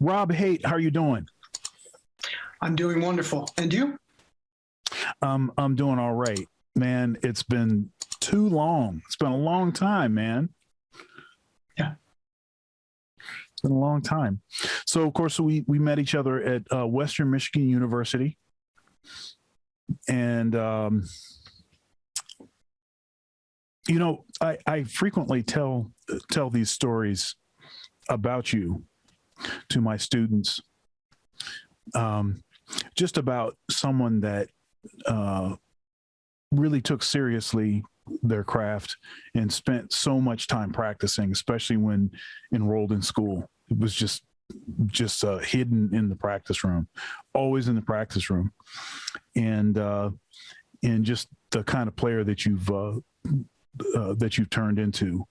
Rob Haight, how are you doing? I'm doing wonderful. And you? I'm doing all right, man. It's been too long. It's been a long time, man. Yeah. It's been a long time. So, of course, we met each other at Western Michigan University. And, I frequently tell these stories about you to my students, just about someone that really took seriously their craft and spent so much time practicing, especially when enrolled in school. It was just hidden in the practice room, always in the practice room, and just the kind of player that you've turned into.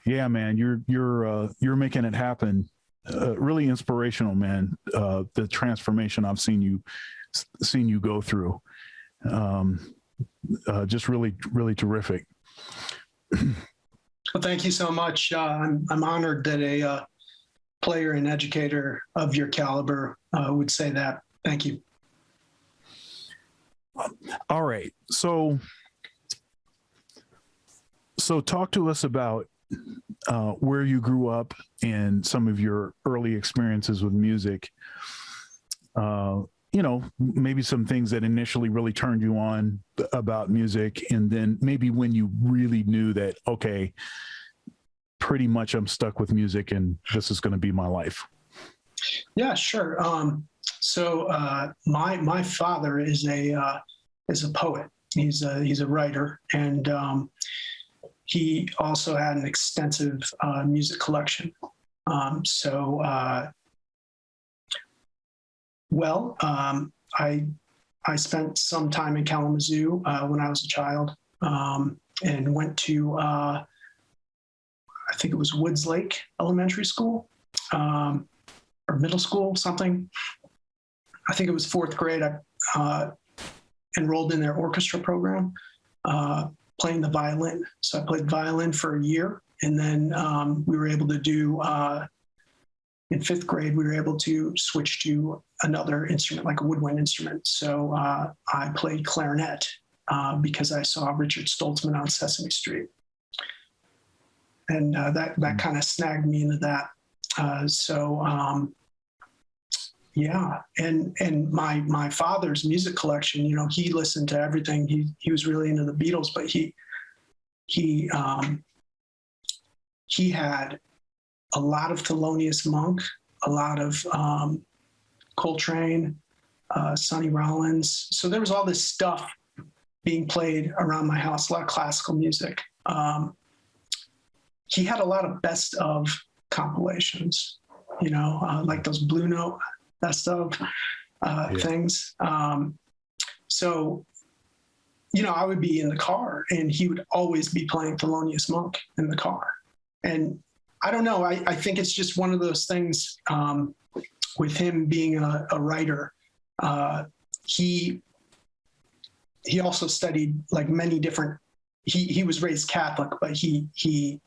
Yeah, man, you're making it happen. Really inspirational, man. The transformation I've seen you go through. Just really, really terrific. Well, thank you so much. I'm honored that a player and educator of your caliber would say that. Thank you. All right. So talk to us about where you grew up and some of your early experiences with music. Maybe some things that initially really turned you on about music, and then maybe when you really knew that, okay, pretty much I'm stuck with music and this is going to be my life. Yeah, sure. So my father is a poet. He's a writer, and he also had an extensive music collection. I spent some time in Kalamazoo when I was a child, and went to I think it was Woods Lake Elementary School, or middle school, something. I think it was fourth grade. I enrolled in their orchestra program, playing the violin. So I played violin for a year, and then we were able to do, in fifth grade, we were able to switch to another instrument, like a woodwind instrument. So I played clarinet because I saw Richard Stoltzman on Sesame Street. And that kind of snagged me into that. Yeah. And my father's music collection, he listened to everything. He was really into the Beatles, but he had a lot of Thelonious Monk, a lot of Coltrane, Sonny Rollins. So there was all this stuff being played around my house, a lot of classical music. He had a lot of best of compilations, like those Blue Note best of things. So, I would be in the car and he would always be playing Thelonious Monk in the car. And I don't know, I think it's just one of those things with him being a writer. He also studied like many different, he was raised Catholic, but he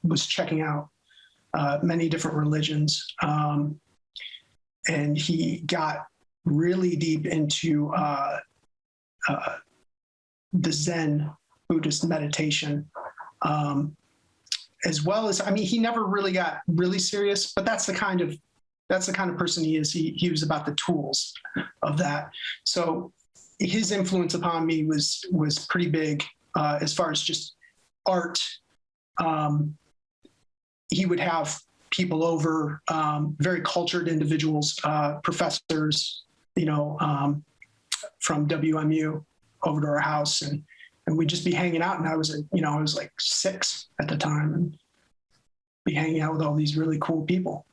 was checking out many different religions. And he got really deep into the Zen Buddhist meditation, as well as, he never really got really serious, but that's the kind of person he is. He was about the tools of that. So his influence upon me was pretty big as far as just art. He would have people over, very cultured individuals, professors, from WMU over to our house, and we'd just be hanging out. And I was like 6 at the time, and be hanging out with all these really cool people.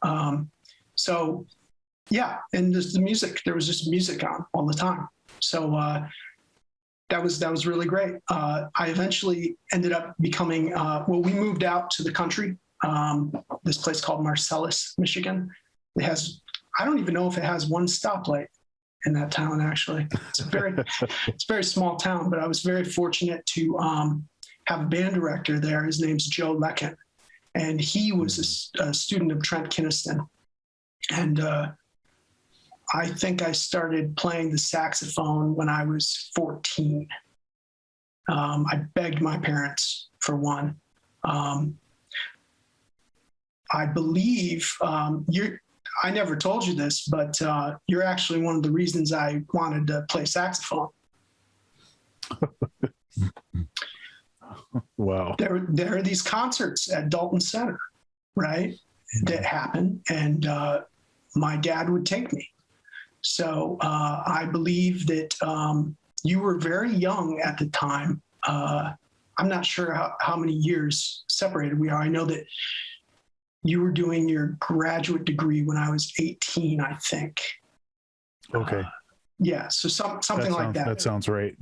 So yeah, and just the music, there was just music on all the time. So that was really great. I eventually ended up becoming, we moved out to the country, this place called Marcellus, Michigan. It has, I don't even know if it has one stoplight in that town, actually. It's a very small town, but I was very fortunate to have a band director there. His name's Joe Lecken. and he was a student of Trent Kinniston. And I think I started playing the saxophone when I was 14. I begged my parents for one. I believe I never told you this, but you're actually one of the reasons I wanted to play saxophone. Wow. There are these concerts at Dalton Center, right, that happen, and my dad would take me. So I believe that you were very young at the time. I'm not sure how many years separated we are. I know that you were doing your graduate degree when I was 18, I think. Okay. Yeah, so something like that. That sounds right.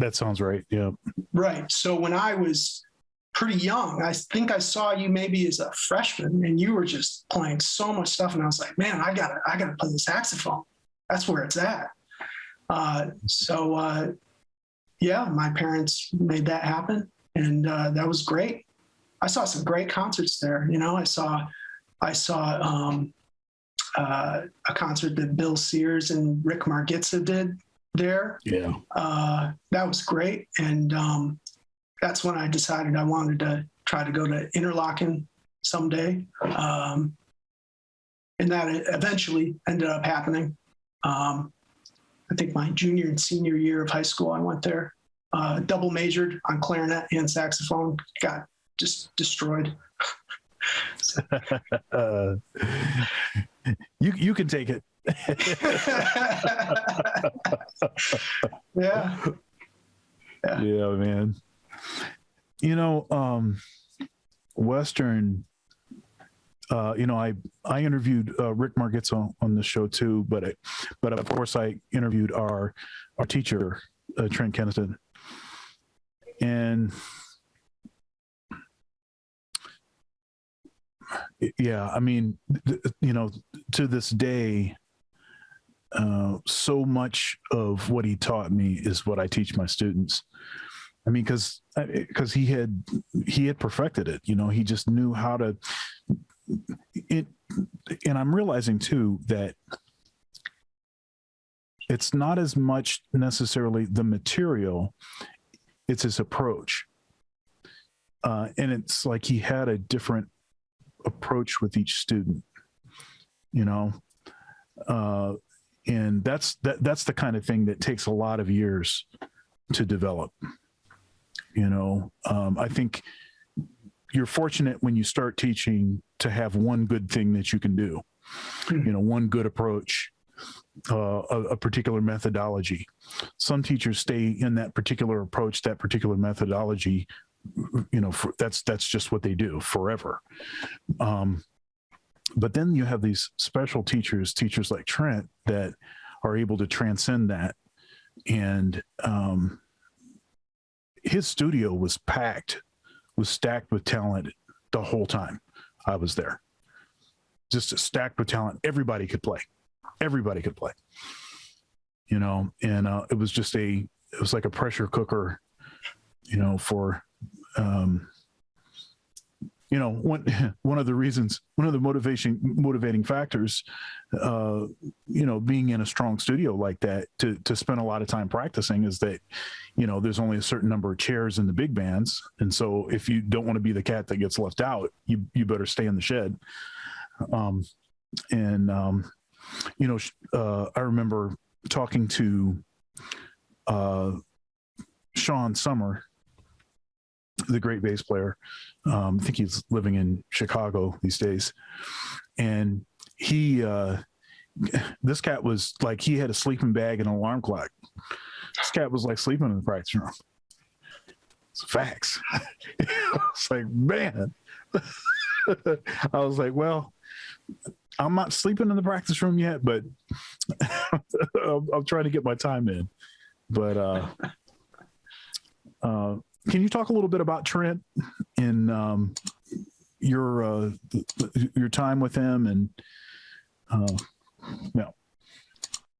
Yeah. Right. So when I was pretty young, I think I saw you maybe as a freshman, and you were just playing so much stuff, and I was like, man, I gotta play the saxophone. That's where it's at. Yeah, my parents made that happen, and that was great. I saw some great concerts there. You know, I saw a concert that Bill Sears and Rick Margitza did there. Yeah. That was great. And that's when I decided I wanted to try to go to Interlochen someday. And that eventually ended up happening. I think my junior and senior year of high school, I went there, double majored on clarinet and saxophone, got just destroyed. You can take it. Yeah, man. You know, Western. I interviewed Rick Margitza on the show too, but of course I interviewed our teacher, Trent Kinniston, and yeah, I mean, to this day, so much of what he taught me is what I teach my students. I mean, because he had perfected it. You know, he just knew how to. And I'm realizing too that it's not as much necessarily the material, it's his approach. And it's like he had a different approach with each student, and that's the kind of thing that takes a lot of years to develop. I think you're fortunate when you start teaching to have one good thing that you can do, one good approach, a particular methodology. Some teachers stay in that particular approach, that particular methodology, that's just what they do forever. But then you have these special teachers like Trent, that are able to transcend that. And his studio was stacked with talent the whole time I was there. Just stacked with talent. Everybody could play. And it was like a pressure cooker, for, one of the motivating factors, being in a strong studio like that to spend a lot of time practicing is that, there's only a certain number of chairs in the big bands. And so if you don't want to be the cat that gets left out, you better stay in the shed. I remember talking to Sean Summer, the great bass player. I think he's living in Chicago these days. And this cat was like, he had a sleeping bag and an alarm clock. This cat was like sleeping in the practice room. It's facts. It's like, man. I was like, well, I'm not sleeping in the practice room yet, but I'm trying to get my time in. But can you talk a little bit about Trent and your time with him? And yeah,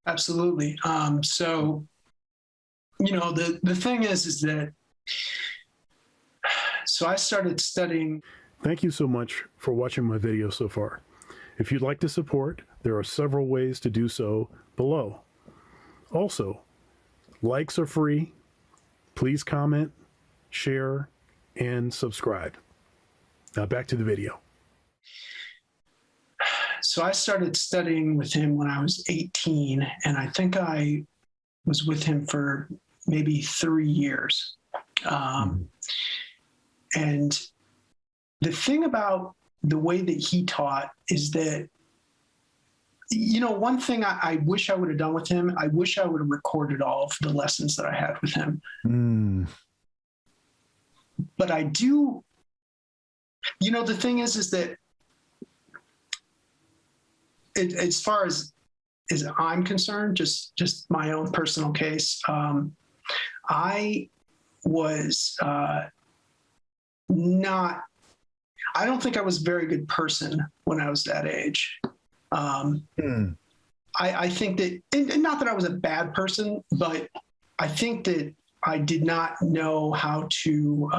absolutely. So, the thing is that, so I started studying Thank you so much for watching my video so far. If you'd like to support, there are several ways to do so below. Also, likes are free. Please comment, share, and subscribe. Now back to the video. So I started studying with him when I was 18, and I think I was with him for maybe 3 years. And the thing about the way that he taught is that, one thing I wish I would have done with him, I wish I would have recorded all of the lessons that I had with him. But I do, the thing is that as far as I'm concerned, just my own personal case, I was I don't think I was a very good person when I was that age. I think that, and not that I was a bad person, but I think that I did not know how to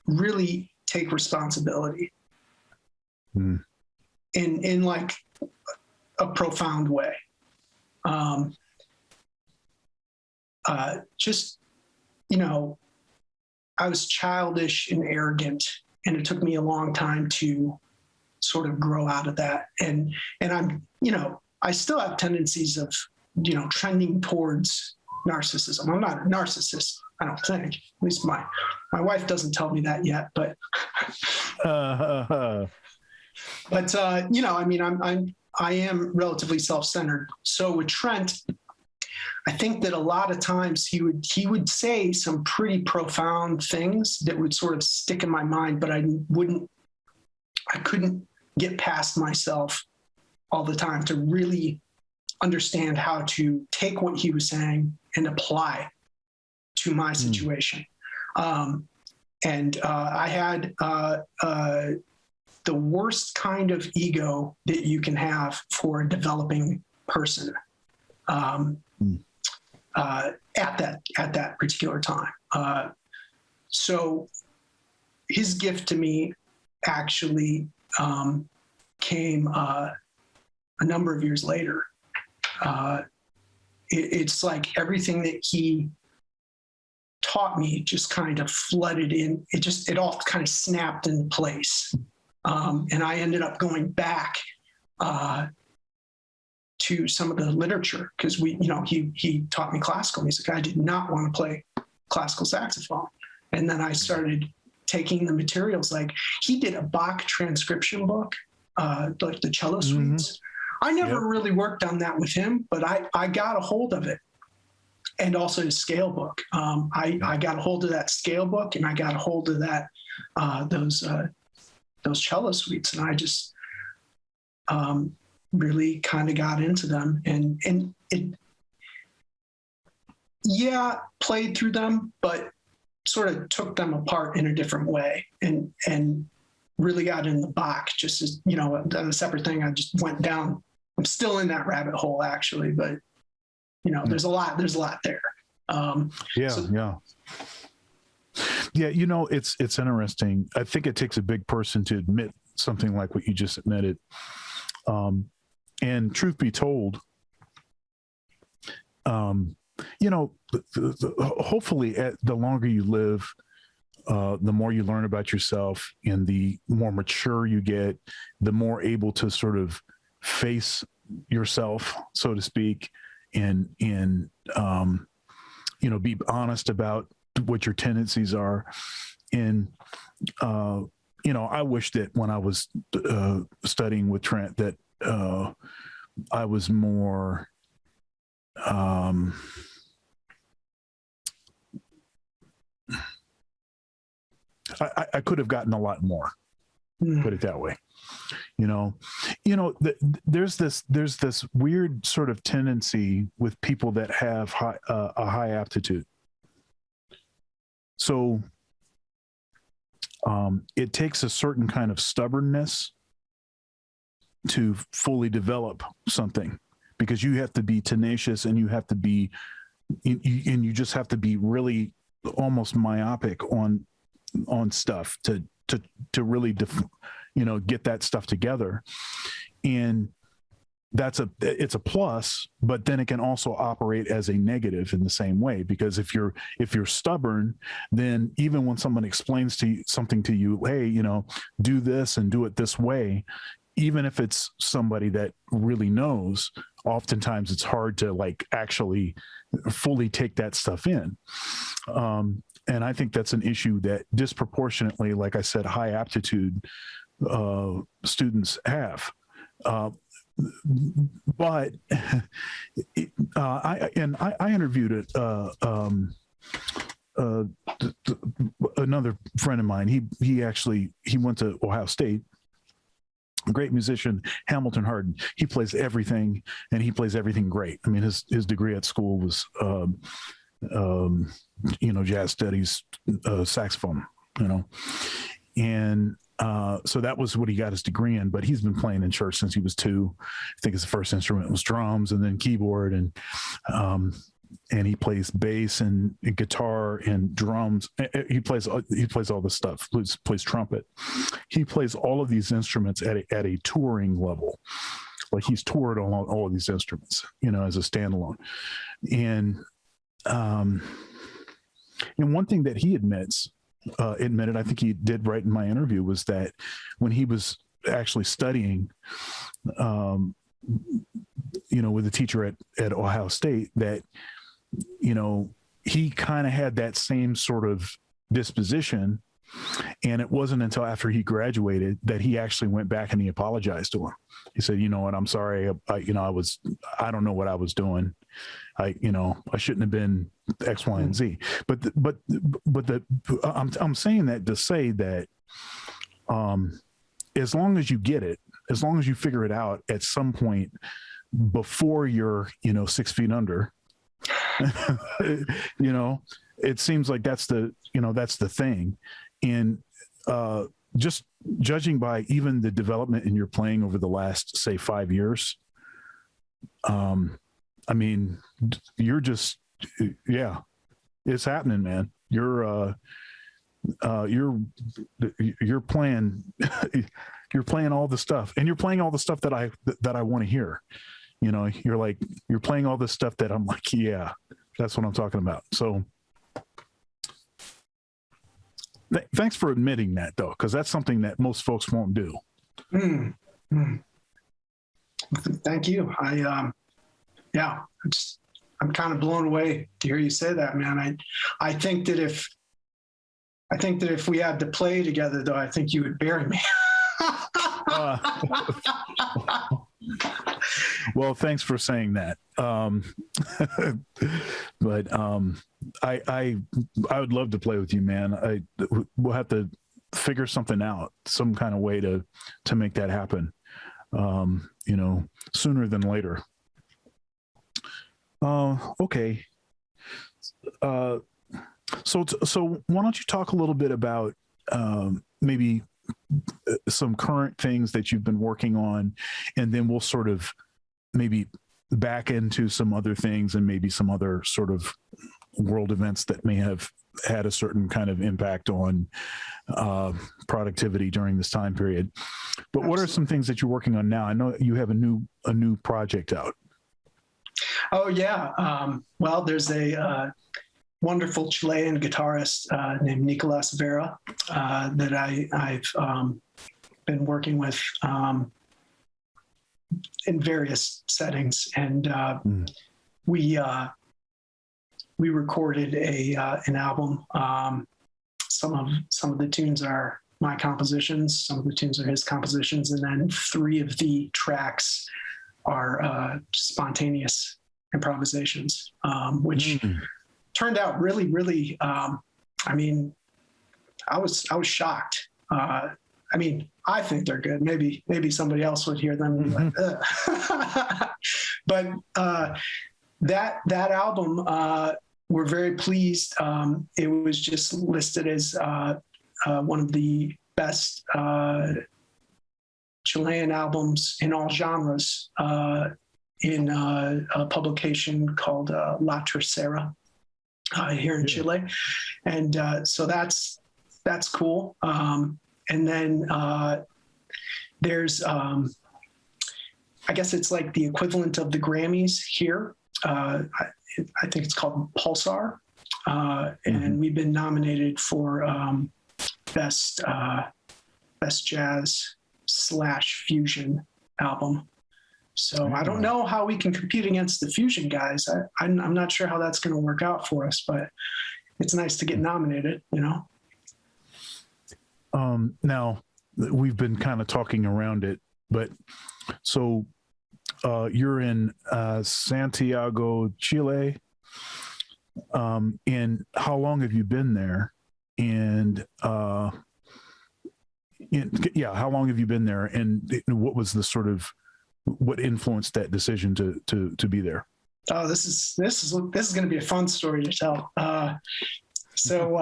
really take responsibility in like a profound way. I was childish and arrogant, and it took me a long time to sort of grow out of that. And I'm, I still have tendencies of, trending towards narcissism. I'm not a narcissist, I don't think. At least my wife doesn't tell me that yet, but I am relatively self-centered. So with Trent, I think that a lot of times he would say some pretty profound things that would sort of stick in my mind, but I couldn't get past myself all the time to really understand how to take what he was saying and apply to my situation. I had the worst kind of ego that you can have for a developing person. At that particular time. So his gift to me actually came a number of years later. It's like everything that he taught me just kind of flooded in. It all kind of snapped into place. And I ended up going back to some of the literature, because he taught me classical music. I did not want to play classical saxophone. And then I started taking the materials. Like, he did a Bach transcription book, like the cello suites. I never really worked on that with him, but I got a hold of it. And also his scale book. I got a hold of that scale book, and I got a hold of that those cello suites. And I just really kind of got into them, and it played through them, but sort of took them apart in a different way, and really got in the Bach just as, a separate thing. I just went down. I'm still in that rabbit hole, actually, but there's a lot there. It's interesting. I think it takes a big person to admit something like what you just admitted. And truth be told, hopefully the longer you live, the more you learn about yourself, and the more mature you get, the more able to sort of face yourself, so to speak, and be honest about what your tendencies are. And I wish that when I was studying with Trent that I was more I could have gotten a lot more, put it that way. There's this weird sort of tendency with people that have a high aptitude. So it takes a certain kind of stubbornness to fully develop something, because you have to be tenacious, and you have to be, and you just have to be really almost myopic on on stuff to really get that stuff together. And it's a plus, but then it can also operate as a negative in the same way, because if you're stubborn, then even when someone explains something to you, hey, do this and do it this way, even if it's somebody that really knows, oftentimes it's hard to like actually fully take that stuff in. And I think that's an issue that disproportionately, like I said, high aptitude students have. But I interviewed another friend of mine. He went to Ohio State. A great musician, Hamilton Harden. He plays everything, and he plays everything great. I mean, his degree at school was jazz studies, saxophone. And so that was what he got his degree in, but he's been playing in church since he was 2. I think his first instrument was drums, and then keyboard, and he plays bass and guitar and drums. He plays all this stuff. Plays trumpet. He plays all of these instruments at a touring level. Like he's toured on all of these instruments, as a standalone. And one thing that he admitted, I think he did right in my interview, was that when he was actually studying, with a teacher at Ohio State, that, he kind of had that same sort of disposition. And it wasn't until after he graduated that he actually went back and he apologized to him. He said, you know what, I'm sorry. I don't know what I was doing. I shouldn't have been X, Y, and Z. I'm saying that to say that, as long as you get it, as long as you figure it out at some point before you're, 6 feet under, it seems like that's the thing. And just judging by even the development in your playing over the last, say, 5 years, I mean, you're just, it's happening, man. You're playing, you're playing all the stuff, and you're playing all the stuff that I want to hear. You're playing all this stuff that I'm like, yeah, that's what I'm talking about. So thanks for admitting that, though, because that's something that most folks won't do. Thank you. I'm kind of blown away to hear you say that, man. I think that if we had to play together, though, I think you would bury me. Well, thanks for saying that. But I would love to play with you, man. We'll have to figure something out, some kind of way to make that happen. Sooner than later. Okay. So why don't you talk a little bit about maybe some current things that you've been working on, and then we'll sort of maybe back into some other things and maybe some other sort of world events that may have had a certain kind of impact on productivity during this time period. But What are some things that you're working on now? I know you have a new project out. Oh yeah. Well, there's a wonderful Chilean guitarist named Nicolas Vera that I've been working with in various settings, and we recorded an album. Some of the tunes are my compositions, some of the tunes are his compositions, and then 3 of the tracks are spontaneous improvisations, which turned out really, really. I mean, I was shocked. I mean, I think they're good. Maybe somebody else would hear them and be like, ugh. But that album, we're very pleased. It was just listed as one of the best Chilean albums in all genres in a publication called La Tercera here in Chile. And so that's that's cool. And then there's, I guess it's like the equivalent of the Grammys here. I think it's called Pulsar. And we've been nominated for best jazz / fusion album. So I don't know how we can compete against the fusion guys. I'm not sure how that's going to work out for us, but it's nice to get nominated, you know? Now we've been kind of talking around it, but so you're in Santiago, Chile. And how long have you been there? And how long have you been there? And what was the sort of what influenced that decision to be there? Oh, this is going to be a fun story to tell. So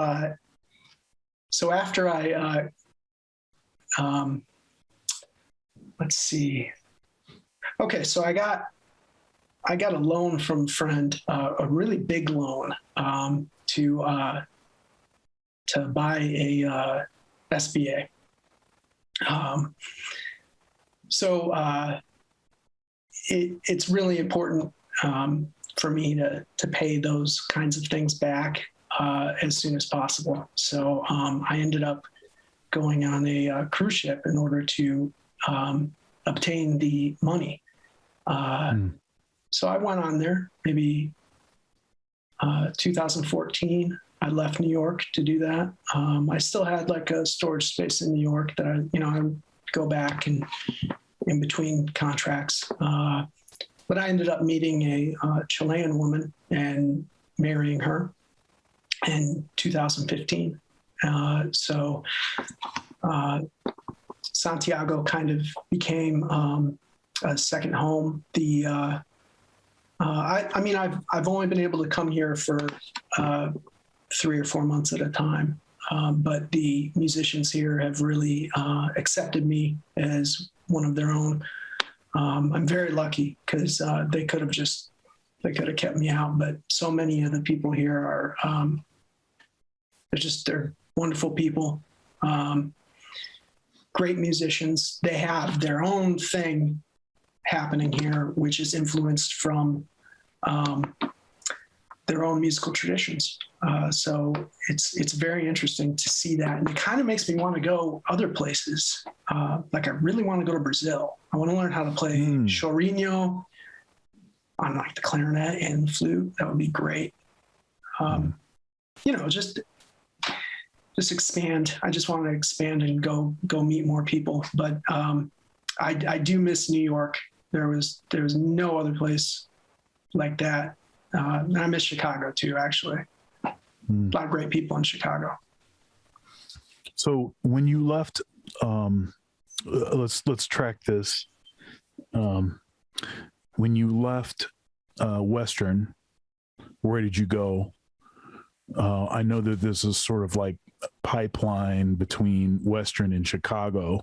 after I, let's see. Okay, so I got a loan from a friend, a really big loan, to buy a SBA. It's really important for me to pay those kinds of things back as soon as possible. So I ended up going on a cruise ship in order to obtain the money. So I went on there maybe 2014. I left New York to do that. I still had like a storage space in New York that I would go back and in between contracts. But I ended up meeting a Chilean woman and marrying her in 2015. So Santiago kind of became a second home. I've only been able to come here for 3 or 4 months at a time. But the musicians here have really accepted me as one of their own. I'm very lucky because they could have kept me out, but so many of the people here are they're wonderful people, great musicians. They have their own thing happening here, which is influenced from their own musical traditions. So it's very interesting to see that. And it kind of makes me want to go other places. Like I really want to go to Brazil. I want to learn how to play chorinho on like the clarinet and the flute. That would be great. Just expand. I just want to expand and go meet more people. But I do miss New York. There was no other place like that. And I miss Chicago too, actually. A lot of great people in Chicago. So when you left, let's track this. When you left Western, where did you go? I know that this is sort of like a pipeline between Western and Chicago.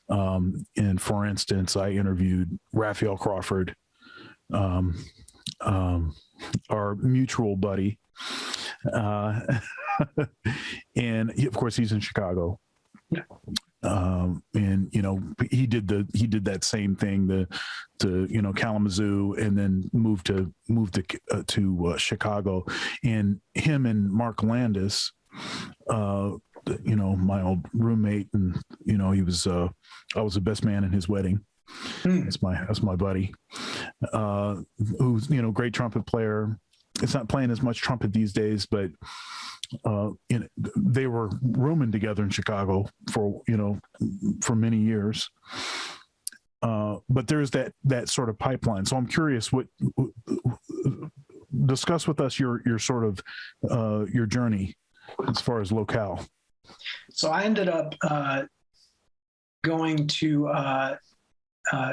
And for instance, I interviewed Raphael Crawford, our mutual buddy. And of course he's in Chicago. Yeah. And he did that same thing to Kalamazoo and then moved to Chicago. And him and Mark Landis, my old roommate, and he was I was the best man in his wedding. That's my buddy, who's great trumpet player. It's not playing as much trumpet these days, but they were rooming together in Chicago for many years. But there's that sort of pipeline. So I'm curious, discuss with us your sort of your journey as far as locale. So I ended up going to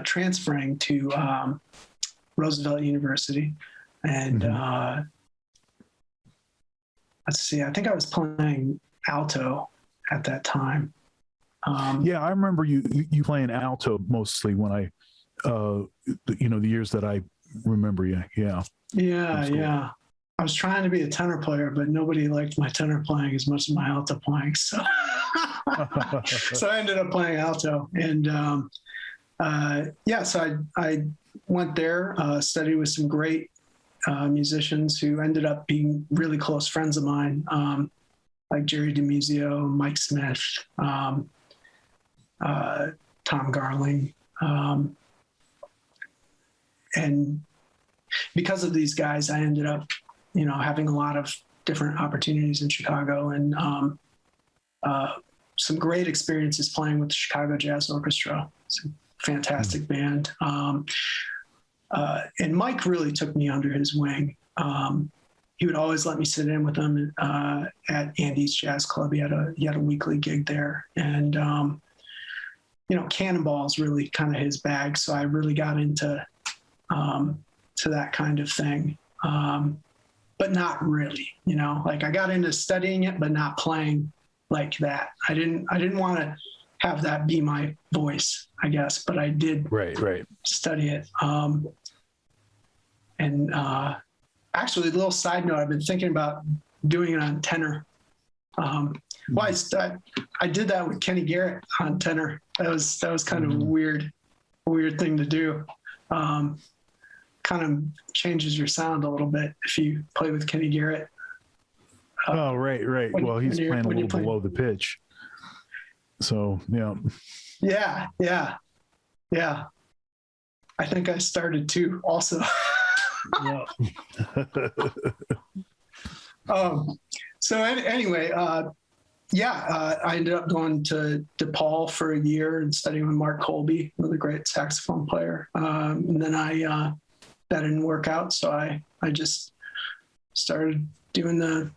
transferring to Roosevelt University, and let's see, I think I was playing alto at that time. Yeah, I remember you playing alto mostly when I, the years that I remember you. Yeah. Yeah, yeah. I was trying to be a tenor player, but nobody liked my tenor playing as much as my alto playing. So, so I ended up playing alto. And so I went there, studied with some great musicians who ended up being really close friends of mine, like Jerry DiMuzio, Mike Smith, Tom Garling. And because of these guys, I ended up, having a lot of different opportunities in Chicago, and some great experiences playing with the Chicago Jazz Orchestra. It's a fantastic band. And Mike really took me under his wing. He would always let me sit in with him at Andy's Jazz Club. He had a weekly gig there, and Cannonball's really kind of his bag. So I really got into to that kind of thing, but not really. Like I got into studying it, but not playing like that. I didn't want to have that be my voice, I guess, but I did study it. Actually, a little side note, I've been thinking about doing it on tenor. I did that with Kenny Garrett on tenor. That was kind of a weird thing to do. Kind of changes your sound a little bit if you play with Kenny Garrett. Right. Well, he's playing a little below the pitch. So, yeah. Yeah. I think I started too also. Yeah. So anyway, I ended up going to DePaul for a year and studying with Mark Colby, another great saxophone player. And then that didn't work out. So I just started doing the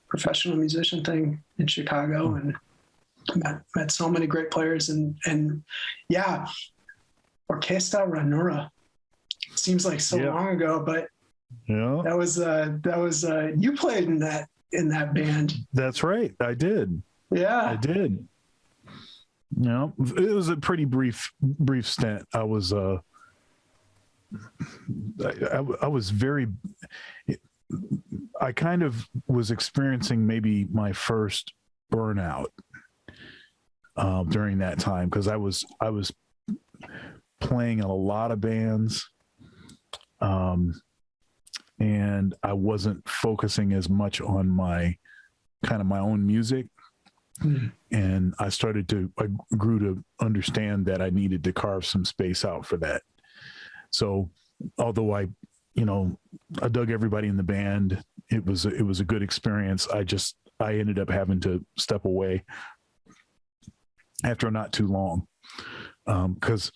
professional musician thing in Chicago and met so many great players and Orquesta Ranura. Seems like so long ago, but that was you played in that band. That's right. I did. Yeah, I did. It was a pretty brief stint. I was I kind of was experiencing maybe my first burnout during that time, because I was playing in a lot of bands, and I wasn't focusing as much on my own music. And I grew to understand that I needed to carve some space out for that. So although I dug everybody in the band, it was a good experience. I ended up having to step away after not too long. Cause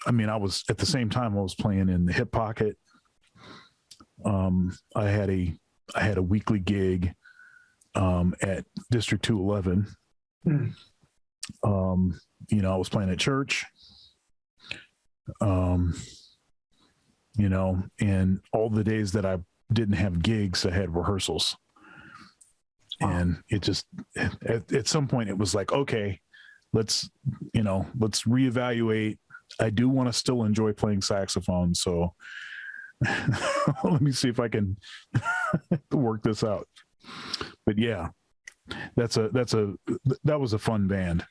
I was at the same time I was playing in the hip pocket. I had a weekly gig at District 211. I was playing at church. And all the days that I didn't have gigs, I had rehearsals. And it just at some point it was like, okay, let's reevaluate. I do want to still enjoy playing saxophone, so let me see if I can work this out. But yeah, that was a fun band.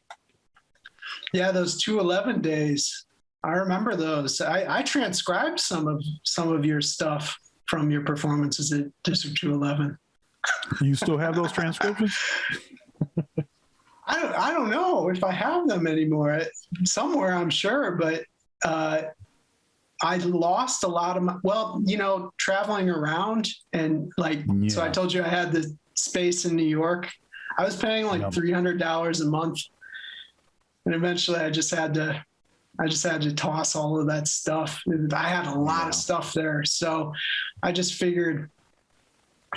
Yeah, those 211 days, I remember those. I transcribed some of your stuff from your performances at District 211. You still have those transcriptions? I don't know if I have them anymore. Somewhere, I'm sure, but I lost a lot of traveling around and so I told you I had the space in New York. I was paying $300 a month, and eventually I just had to toss all of that stuff. I had a lot of stuff there, so I just figured,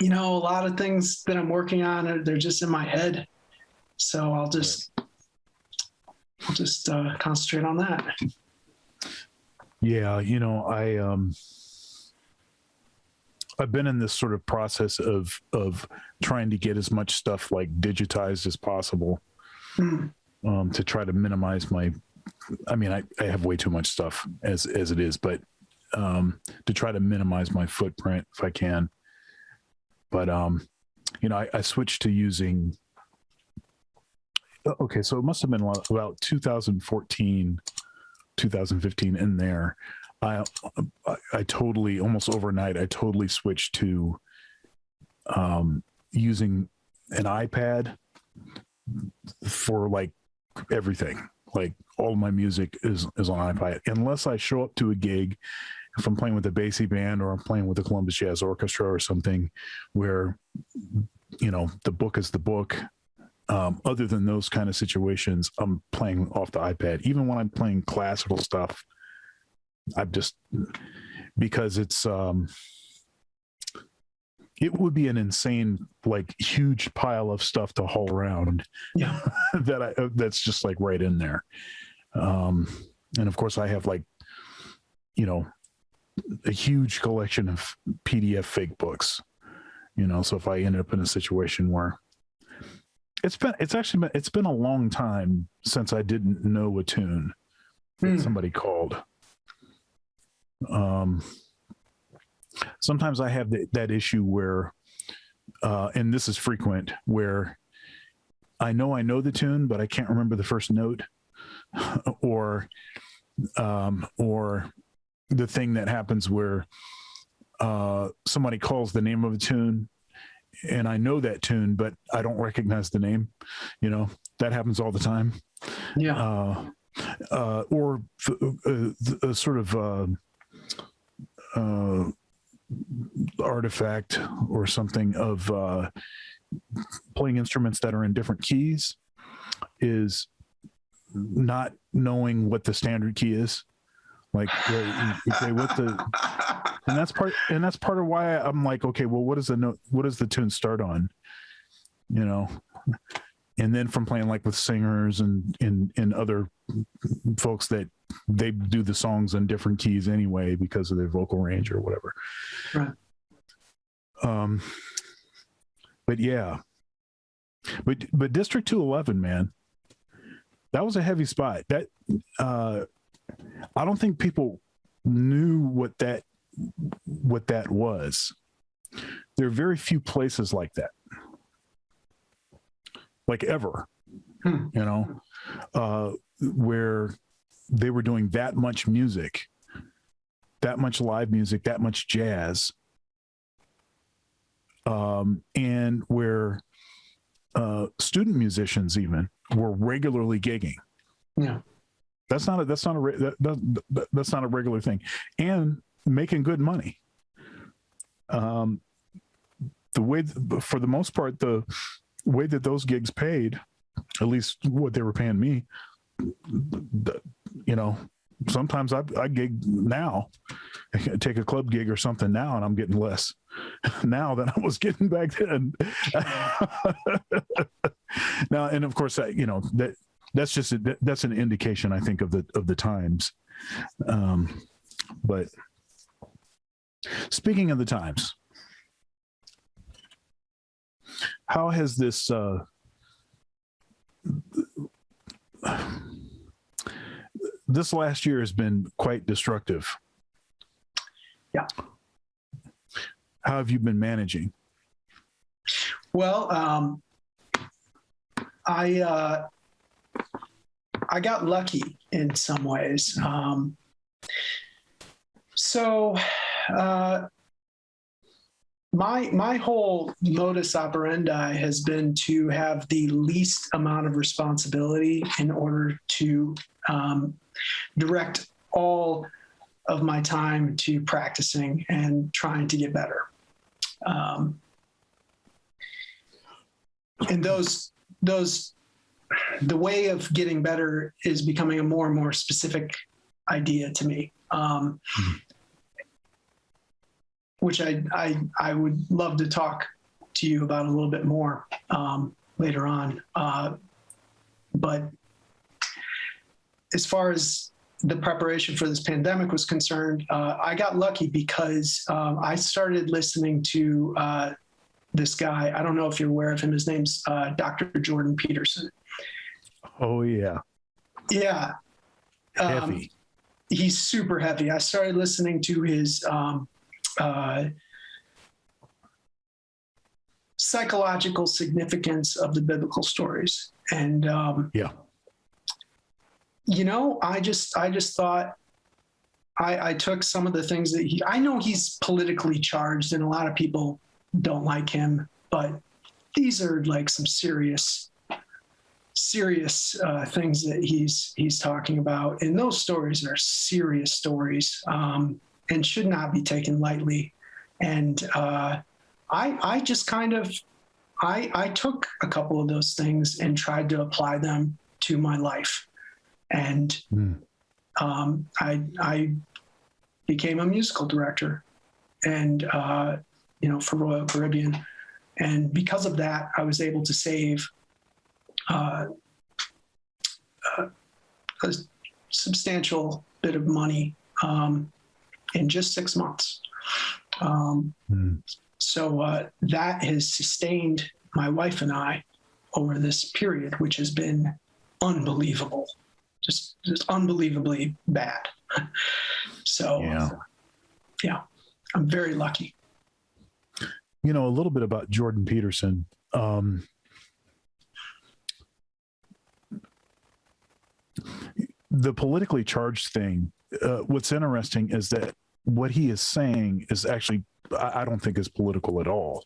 a lot of things that I'm working on, they're just in my head. So I'll just concentrate on that. Yeah, I've been in this sort of process of trying to get as much stuff digitized as possible, to try to minimize my. I have way too much stuff as it is, but to try to minimize my footprint if I can. But I switched to using. Okay, so it must have been about 2014, 2015 in there. I totally, almost overnight, I totally switched to using an iPad for like everything. Like all my music is on iPad, unless I show up to a gig. If I'm playing with a Basie band or I'm playing with the Columbus Jazz Orchestra or something, where the book is the book. Other than those kind of situations, I'm playing off the iPad. Even when I'm playing classical stuff, I've just, because it would be an insane, like huge pile of stuff to haul around. Yeah. That's just like right in there. And of course I have like, a huge collection of PDF fake books, so if I ended up in a situation where it's been a long time since I didn't know a tune that somebody called. Sometimes I have that issue where, and this is frequent, where I know the tune, but I can't remember the first note, or the thing that happens where somebody calls the name of a tune and I know that tune, but I don't recognize the name. That happens all the time. Yeah. Or a sort of artifact or something of playing instruments that are in different keys is not knowing what the standard key is. Like, okay, and that's part of why I'm like, okay, well, what does the tune start on? And then from playing like with singers and other folks that they do the songs in different keys anyway because of their vocal range or whatever. Right. But yeah, but District 211, man, that was a heavy spot. That I don't think people knew what that was. There are very few places like that, like ever, where they were doing that much music, that much live music, that much jazz, and where student musicians even were regularly gigging. Yeah. That's not a regular thing, and making good money. The way, for the most part, the way that those gigs paid, at least what they were paying me, sometimes I gig now, I take a club gig or something now, and I'm getting less now than I was getting back then. Now, and of course, that's an indication, I think, of the times. But speaking of the times, how has this this last year has been quite destructive? Yeah. How have you been managing? Well, I got lucky in some ways. My whole modus operandi has been to have the least amount of responsibility in order to direct all of my time to practicing and trying to get better. And the way of getting better is becoming a more and more specific idea to me, which I would love to talk to you about a little bit more later on. But as far as the preparation for this pandemic was concerned, I got lucky because I started listening to this guy. I don't know if you're aware of him. His name's Dr. Jordan Peterson. Oh, yeah. Yeah. Heavy. He's super heavy. I started listening to his psychological significance of the biblical stories. And, Yeah. I just thought I took some of the things that I know he's politically charged and a lot of people don't like him, but these are like some serious things that he's talking about. And those stories are serious stories, and should not be taken lightly. And, I just kind of, I took a couple of those things and tried to apply them to my life. And I became a musical director and, for Royal Caribbean. And because of that, I was able to save a substantial bit of money in just 6 months. So that has sustained my wife and I over this period, which has been unbelievable, just unbelievably bad. So, yeah, I'm very lucky. A little bit about Jordan Peterson. The politically charged thing, what's interesting is that what he is saying is actually, I don't think is political at all.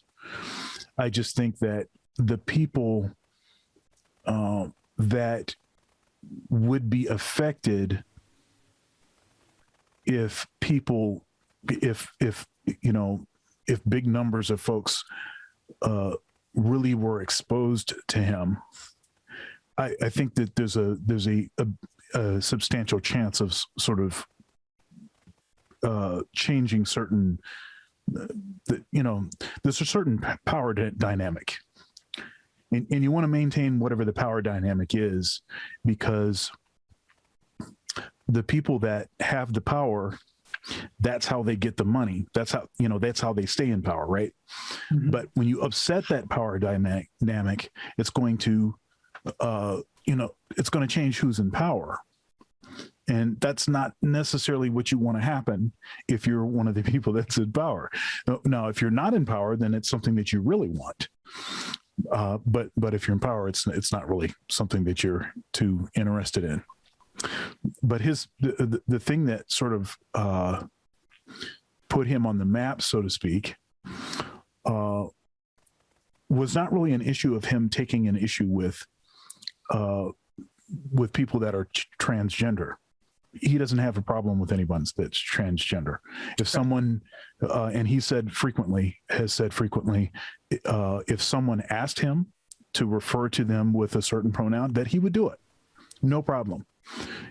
I just think that the people that would be affected if big numbers of folks really were exposed to him, I think that there's a substantial chance of sort of changing certain, there's a certain power dynamic, and you want to maintain whatever the power dynamic is, because the people that have the power, that's how they get the money. That's how they stay in power, right? Mm-hmm. But when you upset that power dynamic, it's going to, it's going to change who's in power. And that's not necessarily what you want to happen if you're one of the people that's in power. Now, if you're not in power, then it's something that you really want. But if you're in power, it's not really something that you're too interested in. But the thing that sort of put him on the map, so to speak, was not really an issue of him taking an issue with people that are transgender. He doesn't have a problem with anyone that's transgender. If someone, and he has said frequently, if someone asked him to refer to them with a certain pronoun, that he would do it. No problem.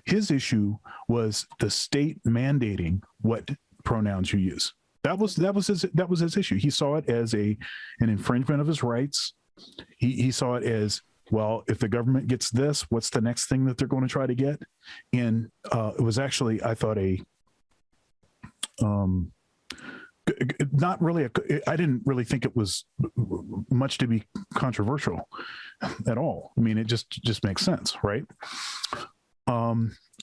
His issue was the state mandating what pronouns you use. That was his issue. He saw it as an infringement of his rights. He saw it as, well, if the government gets this, what's the next thing that they're going to try to get? And it was actually, I thought, not really I didn't really think it was much to be controversial at all. I mean, it just makes sense, right?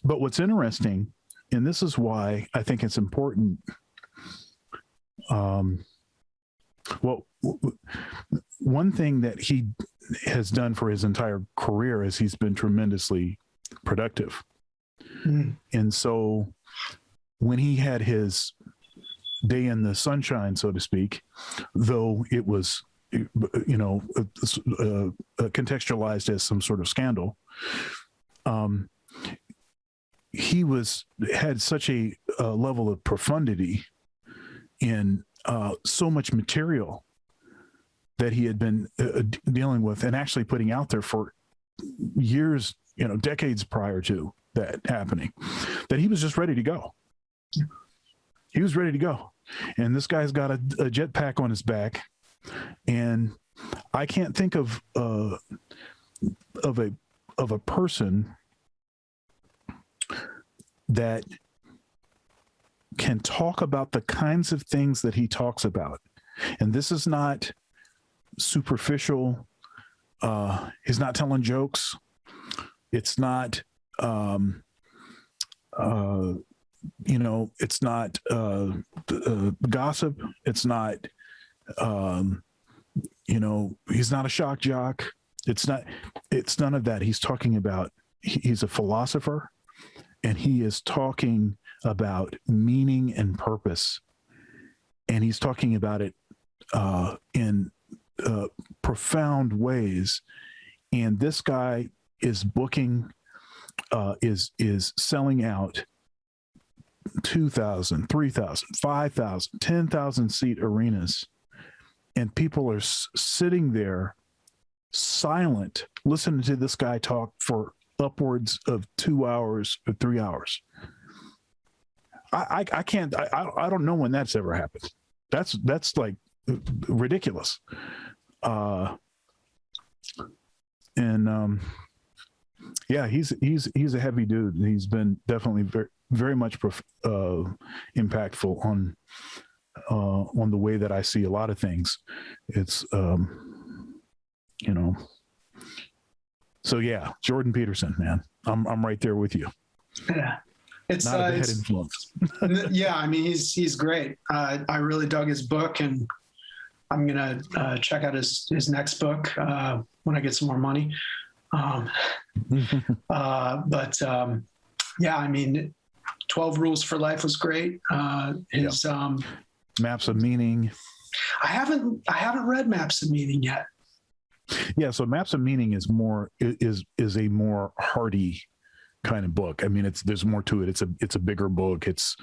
But what's interesting, and this is why I think it's important, well, one thing that he has done for his entire career is he's been tremendously productive. Mm. And so when he had his day in the sunshine, so to speak, though it was, contextualized as some sort of scandal, he had such a level of profundity in so much material that he had been dealing with and actually putting out there for years, decades prior to that happening, that he was just ready to go. He was ready to go. And this guy's got a jetpack on his back. And I can't think of a person that can talk about the kinds of things that he talks about. And this is not superficial. He's not telling jokes. It's not, it's not gossip. It's not, he's not a shock jock. It's none of that. He's talking about, he's a philosopher, and he is talking about meaning and purpose. And he's talking about it in profound ways. And this guy is booking, is selling out 2,000, 3,000, 5,000, 10,000 seat arenas. And people are sitting there silent, listening to this guy talk for upwards of 2 hours or 3 hours. I can't, I don't know when that's ever happened. That's like ridiculous. Yeah, he's a heavy dude. He's been definitely very, very much impactful on the way that I see a lot of things. It's so yeah, Jordan Peterson, man, I'm right there with you. Yeah, it's not a bad influence. Yeah, I mean, he's great. I really dug his book, and I'm gonna check out his next book when I get some more money. Yeah, I mean, 12 Rules for Life was great. His Maps of Meaning. I haven't read Maps of Meaning yet. Yeah, so Maps of Meaning is a more hearty kind of book. I mean, there's more to it. It's a bigger book. It's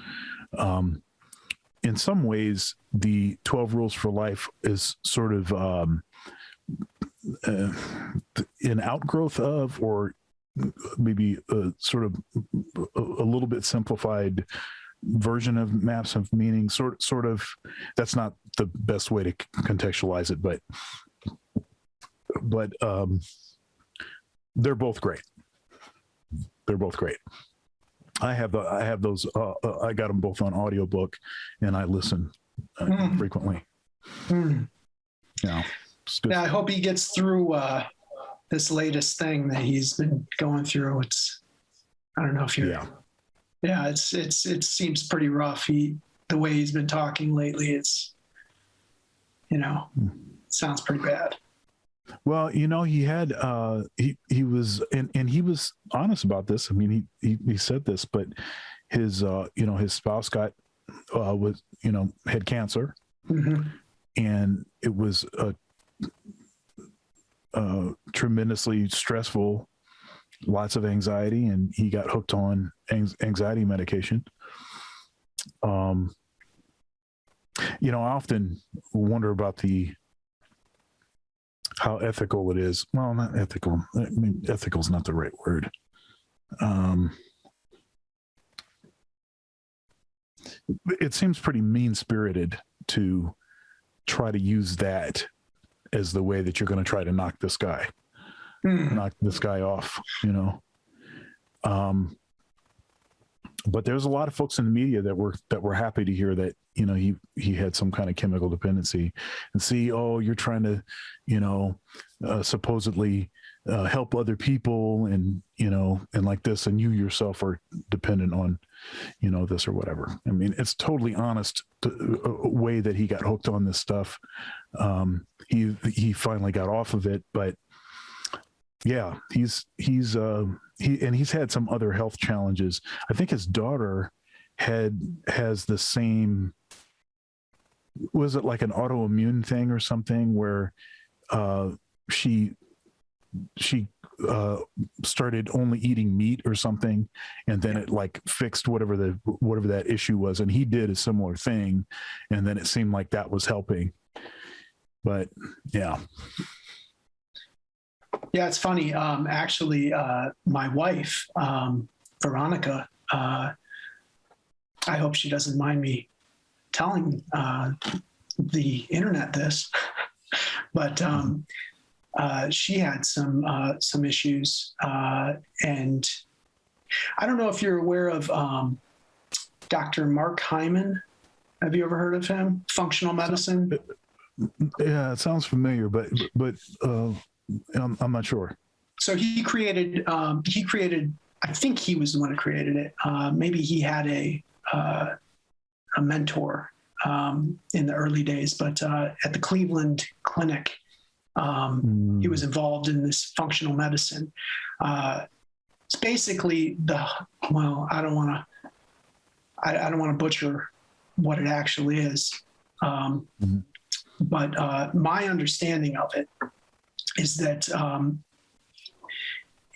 in some ways the 12 Rules for Life is sort of an outgrowth of, or maybe sort of a little bit simplified version of Maps of Meaning. Sort of. That's not the best way to contextualize it, but they're both great. They're both great. I have those. I got them both on audiobook, and I listen frequently. Yeah. Yeah, I hope he gets through this latest thing that he's been going through. I don't know if you're. Yeah, it seems pretty rough. The way he's been talking lately, it's sounds pretty bad. Well, he had he was and he was honest about this. I mean, he said this, but his his spouse got had cancer, and it was tremendously stressful, lots of anxiety, and he got hooked on anxiety medication. I often wonder about how ethical it is. Well, not ethical. I mean, ethical is not the right word. It seems pretty mean-spirited to try to use that as the way that you're going to try to knock this guy off, but there's a lot of folks in the media that were happy to hear that, he had some kind of chemical dependency, and see, oh, you're trying to, supposedly help other people, and, and like this, and you yourself are dependent on, this or whatever. I mean, it's totally honest way that he got hooked on this stuff. He finally got off of it, but yeah, he's had some other health challenges. I think his daughter has the same, was it like an autoimmune thing or something, where she started only eating meat or something, and then it like fixed whatever that issue was, and he did a similar thing, and then it seemed like that was helping. But yeah, it's funny. Actually, my wife, Veronica, I hope she doesn't mind me telling the internet this, but she had some issues, and I don't know if you're aware of Dr. Mark Hyman. Have you ever heard of him? Functional medicine. Yeah, it sounds familiar, but I'm not sure. So he created. I think he was the one who created it. Maybe he had a mentor in the early days, but at the Cleveland Clinic, He was involved in this functional medicine. It's basically I don't want to butcher what it actually is. But my understanding of it is that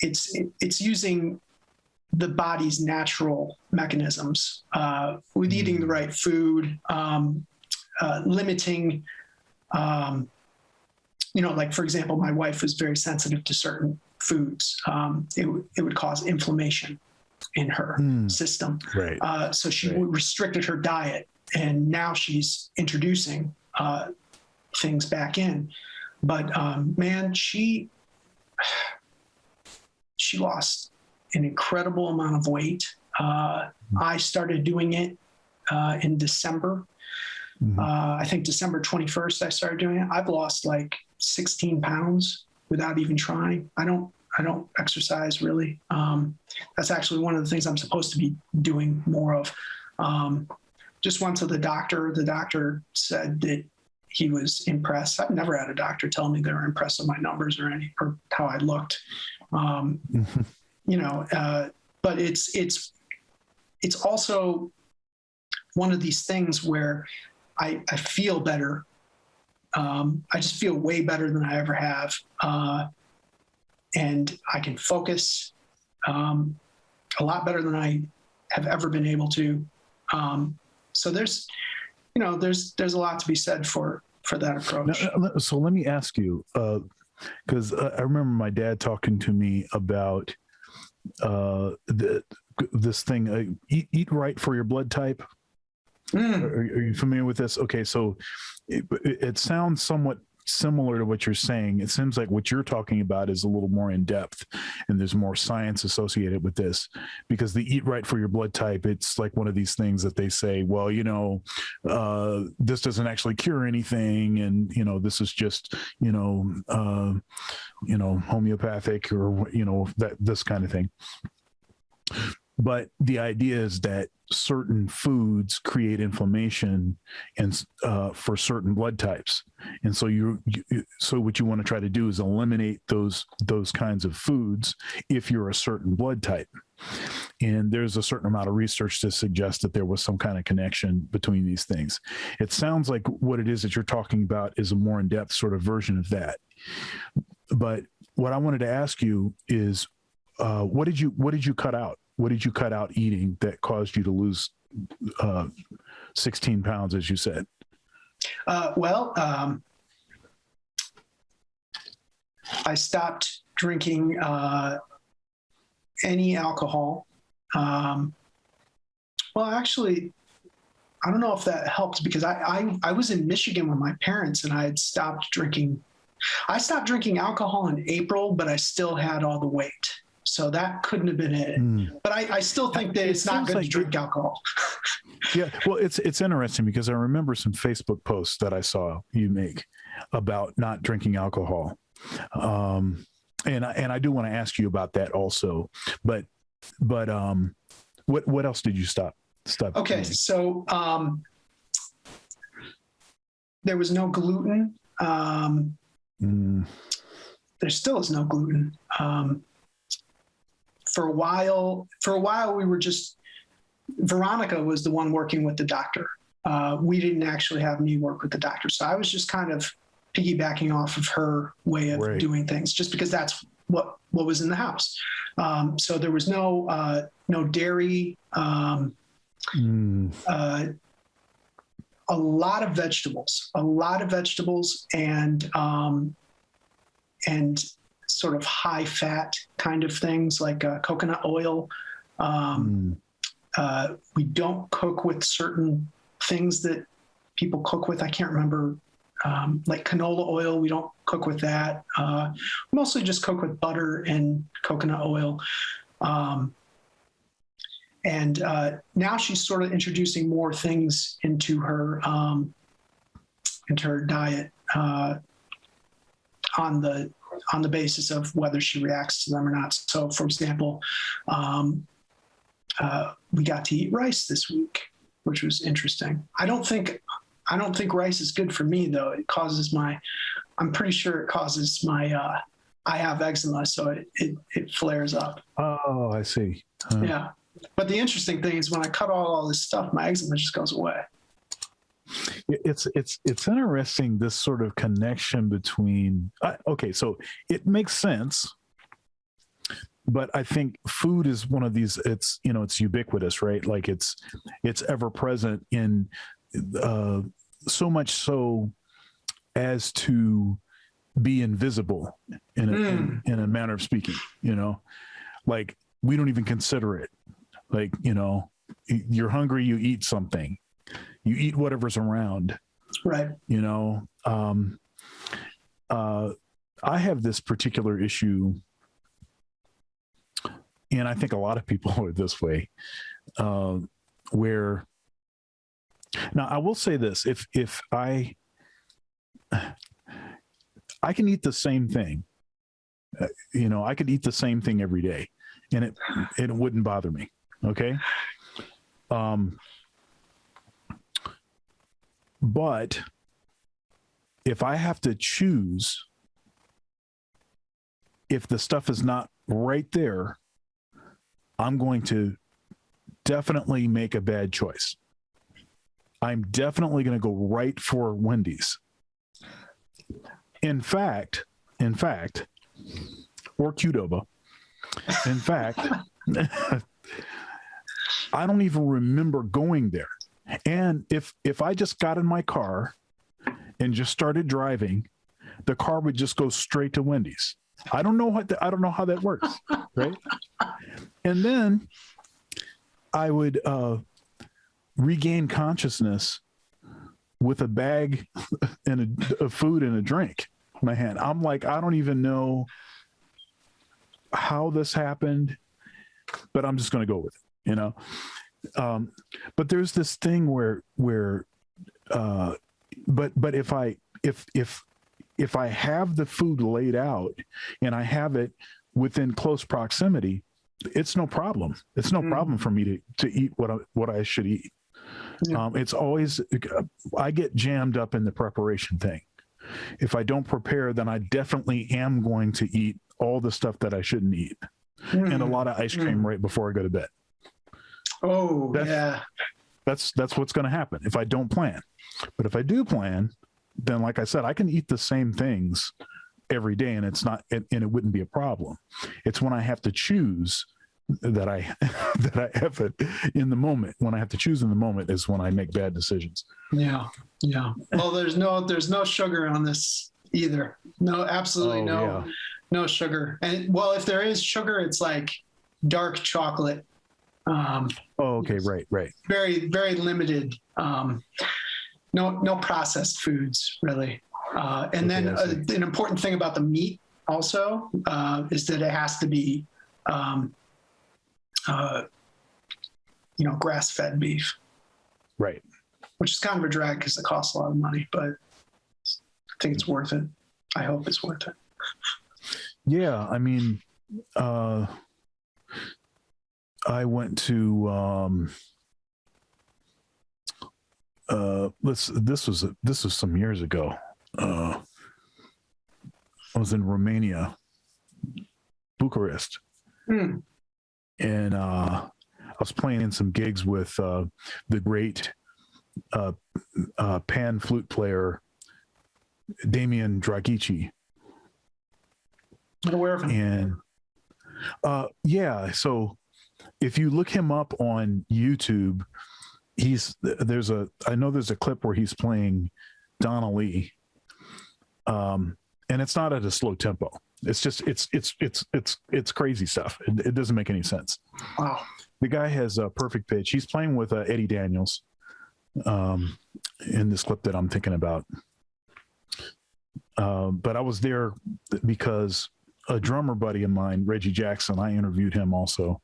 it's using the body's natural mechanisms with eating the right food, limiting, like, for example, my wife was very sensitive to certain foods. It would cause inflammation in her system. Right. So she restricted her diet, and now she's introducing things back in. But man, she lost an incredible amount of weight. I started doing it in December. I think December 21st, I started doing it. I've lost like 16 pounds without even trying. I don't exercise really. That's actually one of the things I'm supposed to be doing more of. Just went to the doctor. The doctor said that he was impressed. I've never had a doctor tell me they were impressed with my numbers or how I looked. But it's also one of these things where I feel better. I just feel way better than I ever have. And I can focus a lot better than I have ever been able to. So there's a lot to be said for that approach. Now, so let me ask you, because I remember my dad talking to me about this thing, eat right for your blood type. Are you familiar with this? Okay, so it sounds somewhat similar to what you're saying. It seems like what you're talking about is a little more in depth, and there's more science associated with this, because the eat right for your blood type, it's like one of these things that they say, well, this doesn't actually cure anything, and this is just homeopathic, or that this kind of thing. But the idea is that certain foods create inflammation and for certain blood types, and so so what you want to try to do is eliminate those kinds of foods if you're a certain blood type. And there's a certain amount of research to suggest that there was some kind of connection between these things. It sounds like what it is that you're talking about is a more in-depth sort of version of that. But what I wanted to ask you is, what did you cut out? What did you cut out eating that caused you to lose 16 pounds, as you said? I stopped drinking any alcohol. Actually, I don't know if that helped, because I was in Michigan with my parents, and I had stopped drinking. I stopped drinking alcohol in April, but I still had all the weight. So that couldn't have been it. But I still think that it's not good to drink alcohol. Yeah, well, it's interesting, because I remember some Facebook posts that I saw you make about not drinking alcohol. And I do want to ask you about that also. But what else did you stop? Okay, doing? So there was no gluten. There still is no gluten. For a while, we were just, Veronica was the one working with the doctor. We didn't actually have me work with the doctor. So I was just kind of piggybacking off of her way of doing things, just because that's what was in the house. So there was no dairy, a lot of vegetables, and sort of high fat kind of things like coconut oil. We don't cook with certain things that people cook with. I can't remember, like canola oil. We don't cook with that. Mostly just cook with butter and coconut oil. And now she's sort of introducing more things into her diet on the basis of whether she reacts to them or not. So, for example, we got to eat rice this week, which was interesting. I don't think rice is good for me, though. It causes I'm pretty sure it causes I have eczema, so it flares up. Oh, I see. Yeah. But the interesting thing is when I cut all this stuff, my eczema just goes away. It's interesting, this sort of connection between, okay, so it makes sense, but I think food is one of these, it's ubiquitous, right? Like it's ever present in, so much so as to be invisible in a manner of speaking, like we don't even consider it. Like, you're hungry, you eat something, you eat whatever's around. Right. I have this particular issue, and I think a lot of people are this way, where, now I will say this, if I can eat the same thing, I could eat the same thing every day and it wouldn't bother me. Okay. But if I have to choose, if the stuff is not right there, I'm going to definitely make a bad choice. I'm definitely going to go right for Wendy's. In fact, or Qdoba. In fact, I don't even remember going there. And if I just got in my car and just started driving, the car would just go straight to Wendy's. I don't know how that works, right? And then I would regain consciousness with a bag and a food and a drink in my hand. I'm like, I don't even know how this happened, but I'm just going to go with it, but there's this thing where but if I have the food laid out and I have it within close proximity, it's no problem. It's no problem for me to eat what I should eat. Yeah. It's always, I get jammed up in the preparation thing. If I don't prepare, then I definitely am going to eat all the stuff that I shouldn't eat, and a lot of ice cream right before I go to bed. Oh, that's what's going to happen if I don't plan. But if I do plan, then like I said, I can eat the same things every day, and it wouldn't be a problem. It's when I have to choose that I have it in the moment. When I have to choose in the moment is when I make bad decisions. Yeah. Well, there's no sugar on this either. No, absolutely no sugar. And well, if there is sugar, it's like dark chocolate. Okay, right. Very, very limited. No processed foods really. And then an important thing about the meat also is that it has to be, grass-fed beef. Right. Which is kind of a drag because it costs a lot of money, but I think it's worth it. I hope it's worth it. Yeah, I mean, I went to this was some years ago. I was in Romania, Bucharest, and I was playing in some gigs with the great pan flute player Damian Dragici. I'm aware of him. And so if you look him up on YouTube, there's a clip where he's playing Donna Lee, and it's not at a slow tempo. It's just it's crazy stuff. It doesn't make any sense. Wow. The guy has a perfect pitch. He's playing with Eddie Daniels in this clip that I'm thinking about. But I was there because a drummer buddy of mine, Reggie Jackson, I interviewed him also.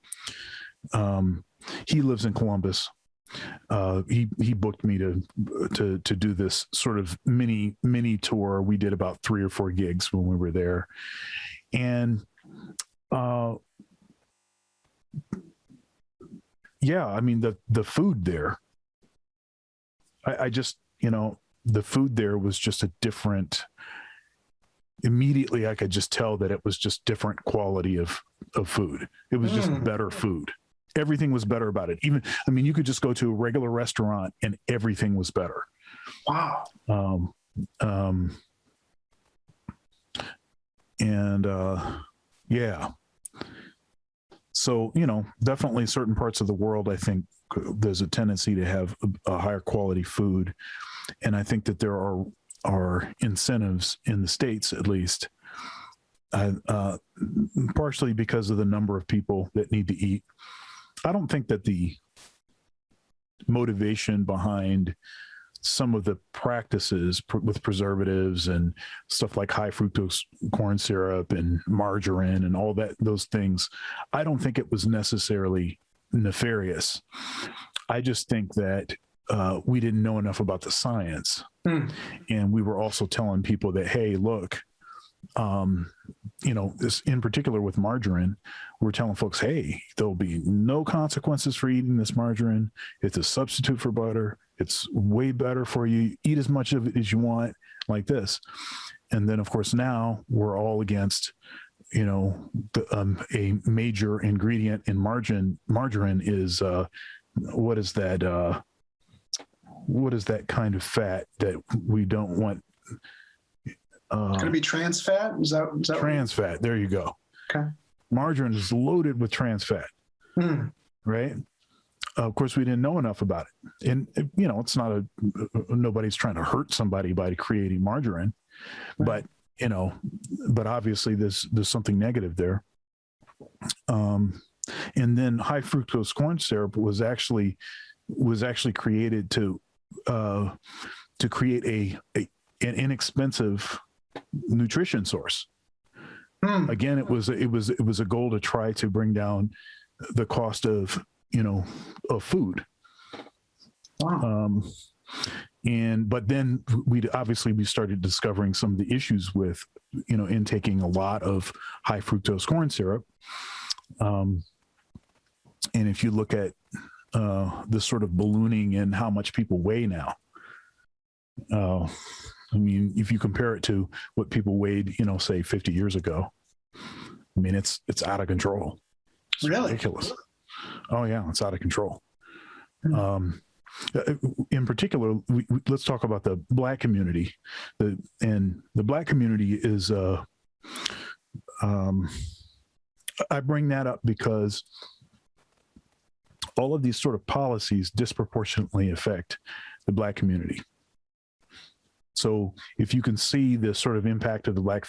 He lives in Columbus. He booked me to do this sort of mini tour. We did about 3 or 4 gigs when we were there. And I mean, the food there, I just, the food there was just a different, immediately I could just tell that it was just different quality of food. It was just better food. Everything was better about it. Even, I mean, you could just go to a regular restaurant and everything was better. Wow. Yeah. So, you know, definitely certain parts of the world, I think there's a tendency to have a higher quality food. And I think that there are incentives in the States, at least, partially because of the number of people that need to eat. I don't think that the motivation behind some of the practices with preservatives and stuff like high fructose corn syrup and margarine and all that, those things, I don't think it was necessarily nefarious. I just think that we didn't know enough about the science. And we were also telling people that, hey, look, you know, this in particular with margarine, we're telling folks, hey, there'll be no consequences for eating this margarine. It's a substitute for butter. It's way better for you. Eat as much of it as you want, like this. And then, of course, now we're all against, you know, a major ingredient in margarine is what is that? What is that kind of fat that we don't want? It's going to be trans fat. Is that trans fat? There you go. Okay. Margarine is loaded with trans fat, right? Of course, we didn't know enough about it, and you know, it's not nobody's trying to hurt somebody by creating margarine, but you know, but obviously there's something negative there. And then high fructose corn syrup was actually created to create an inexpensive nutrition source. Again, it was a goal to try to bring down the cost of, you know, of food. Wow. But then we started discovering some of the issues with, you know, intaking a lot of high fructose corn syrup. And if you look at the sort of ballooning in how much people weigh now, I mean, if you compare it to what people weighed, you know, say 50 years ago, I mean, it's out of control. It's really ridiculous. Oh yeah, it's out of control. In particular, let's talk about the Black community. The Black community is, I bring that up because all of these sort of policies disproportionately affect the Black community. So if you can see the sort of impact of the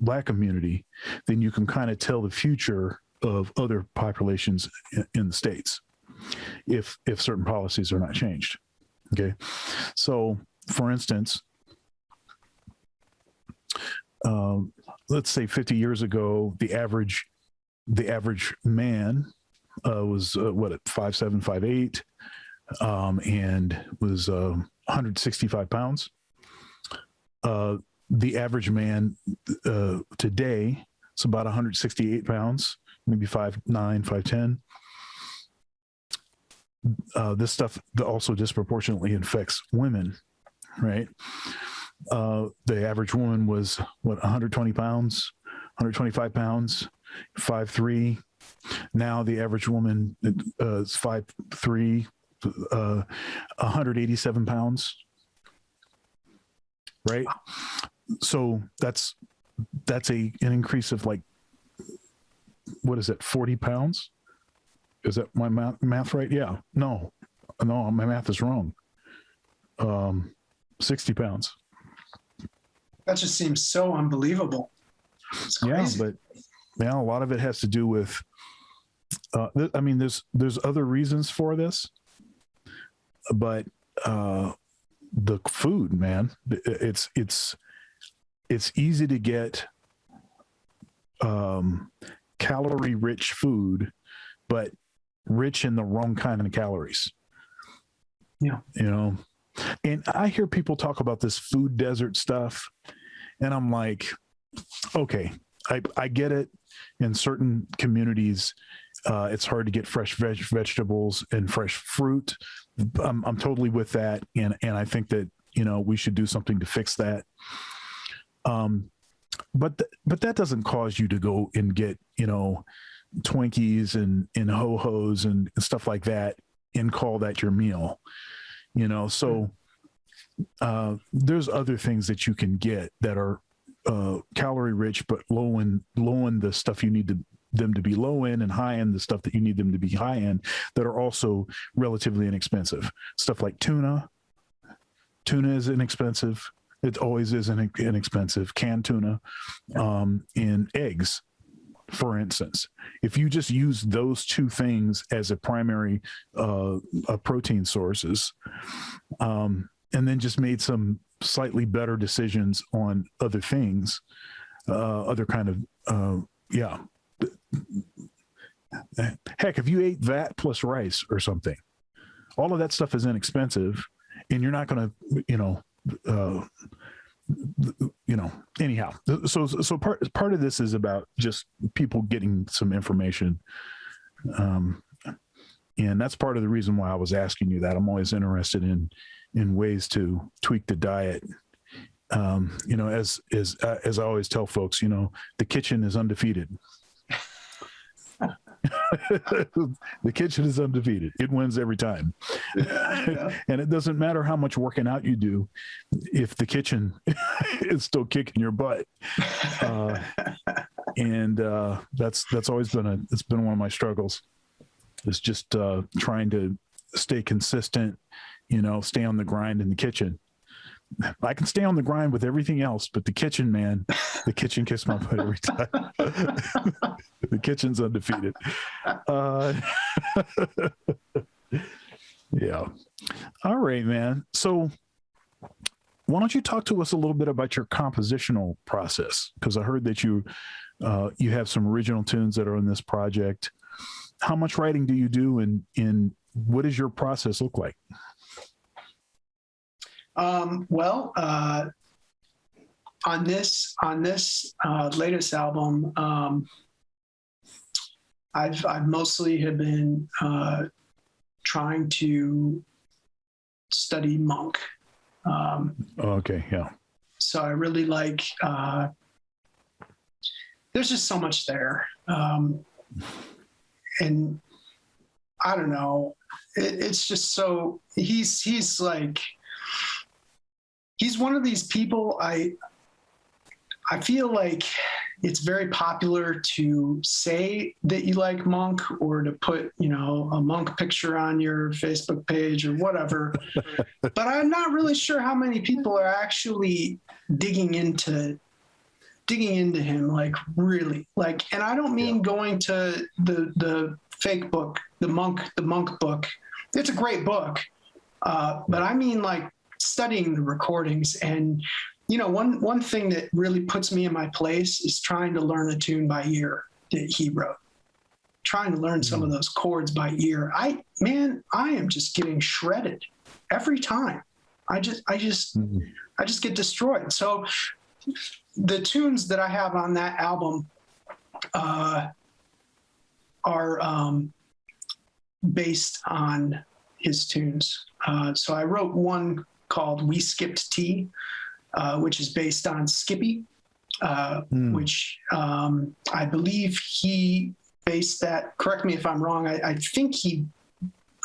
Black community, then you can kind of tell the future of other populations in the States if certain policies are not changed. Okay. So for instance, let's say 50 years ago, the average man was 5'7", 5'8", and was 165 pounds. The average man today is about 168 pounds, maybe 5'9", 5'10". This stuff also disproportionately affects women, right? The average woman was 120 pounds, 125 pounds, 5'3". Now the average woman is 5'3", 187 pounds. Right. So that's an increase of like, what is it? 40 pounds. Is that my math right? Yeah. No, my math is wrong. 60 pounds. That just seems so unbelievable. It's crazy. Yeah, but a lot of it has to do with, I mean, there's other reasons for this, but, the food, man, it's easy to get calorie rich food, but rich in the wrong kind of calories. Yeah. You know, and I hear people talk about this food desert stuff, and I'm like, okay, I get it. In certain communities, it's hard to get fresh vegetables and fresh fruit. I'm totally with that, and I think that, you know, we should do something to fix that. but that doesn't cause you to go and get, Twinkies and ho-hos and stuff like that and call that your meal, so there's other things that you can get that are calorie rich, but low in the stuff you need them to be low in, and high in the stuff that you need them to be high in, that are also relatively inexpensive. Stuff like tuna is inexpensive. It always is inexpensive. Canned tuna, and eggs, for instance. If you just use those two things as a primary protein sources, and then just made some slightly better decisions on other things, other kind of, heck, if you ate that plus rice or something, all of that stuff is inexpensive, and you're not going to, anyhow. So part of this is about just people getting some information. And that's part of the reason why I was asking you that. I'm always interested in ways to tweak the diet. As I always tell folks, the kitchen is undefeated. The kitchen is undefeated. It wins every time. And it doesn't matter how much working out you do if the kitchen is still kicking your butt. And that's always been it's been one of my struggles. It's just trying to stay consistent, stay on the grind in the kitchen. I can stay on the grind with everything else, but the kitchen, man, the kitchen kicks my butt every time. The kitchen's undefeated. Yeah. All right, man. So why don't you talk to us a little bit about your compositional process? Because I heard that you have some original tunes that are in this project. How much writing do you do, and what does your process look like? On this latest album, I've mostly have been trying to study Monk. Okay, yeah. So I really like. There's just so much there, and I don't know. It's just so he's like. He's one of these people, I feel like it's very popular to say that you like Monk, or to put, a Monk picture on your Facebook page or whatever. But I'm not really sure how many people are actually digging into him, like really. Like, and I don't mean going to the fake book, the Monk book. It's a great book. But I mean like studying the recordings. And one thing that really puts me in my place is trying to learn a tune by ear that he wrote, trying to learn some of those chords by ear. I am just getting shredded every time. I just get destroyed. So the tunes that I have on that album are based on his tunes. So I wrote one called We Skipped Tea, which is based on Skippy, which I believe he based that, correct me if I'm wrong, I think he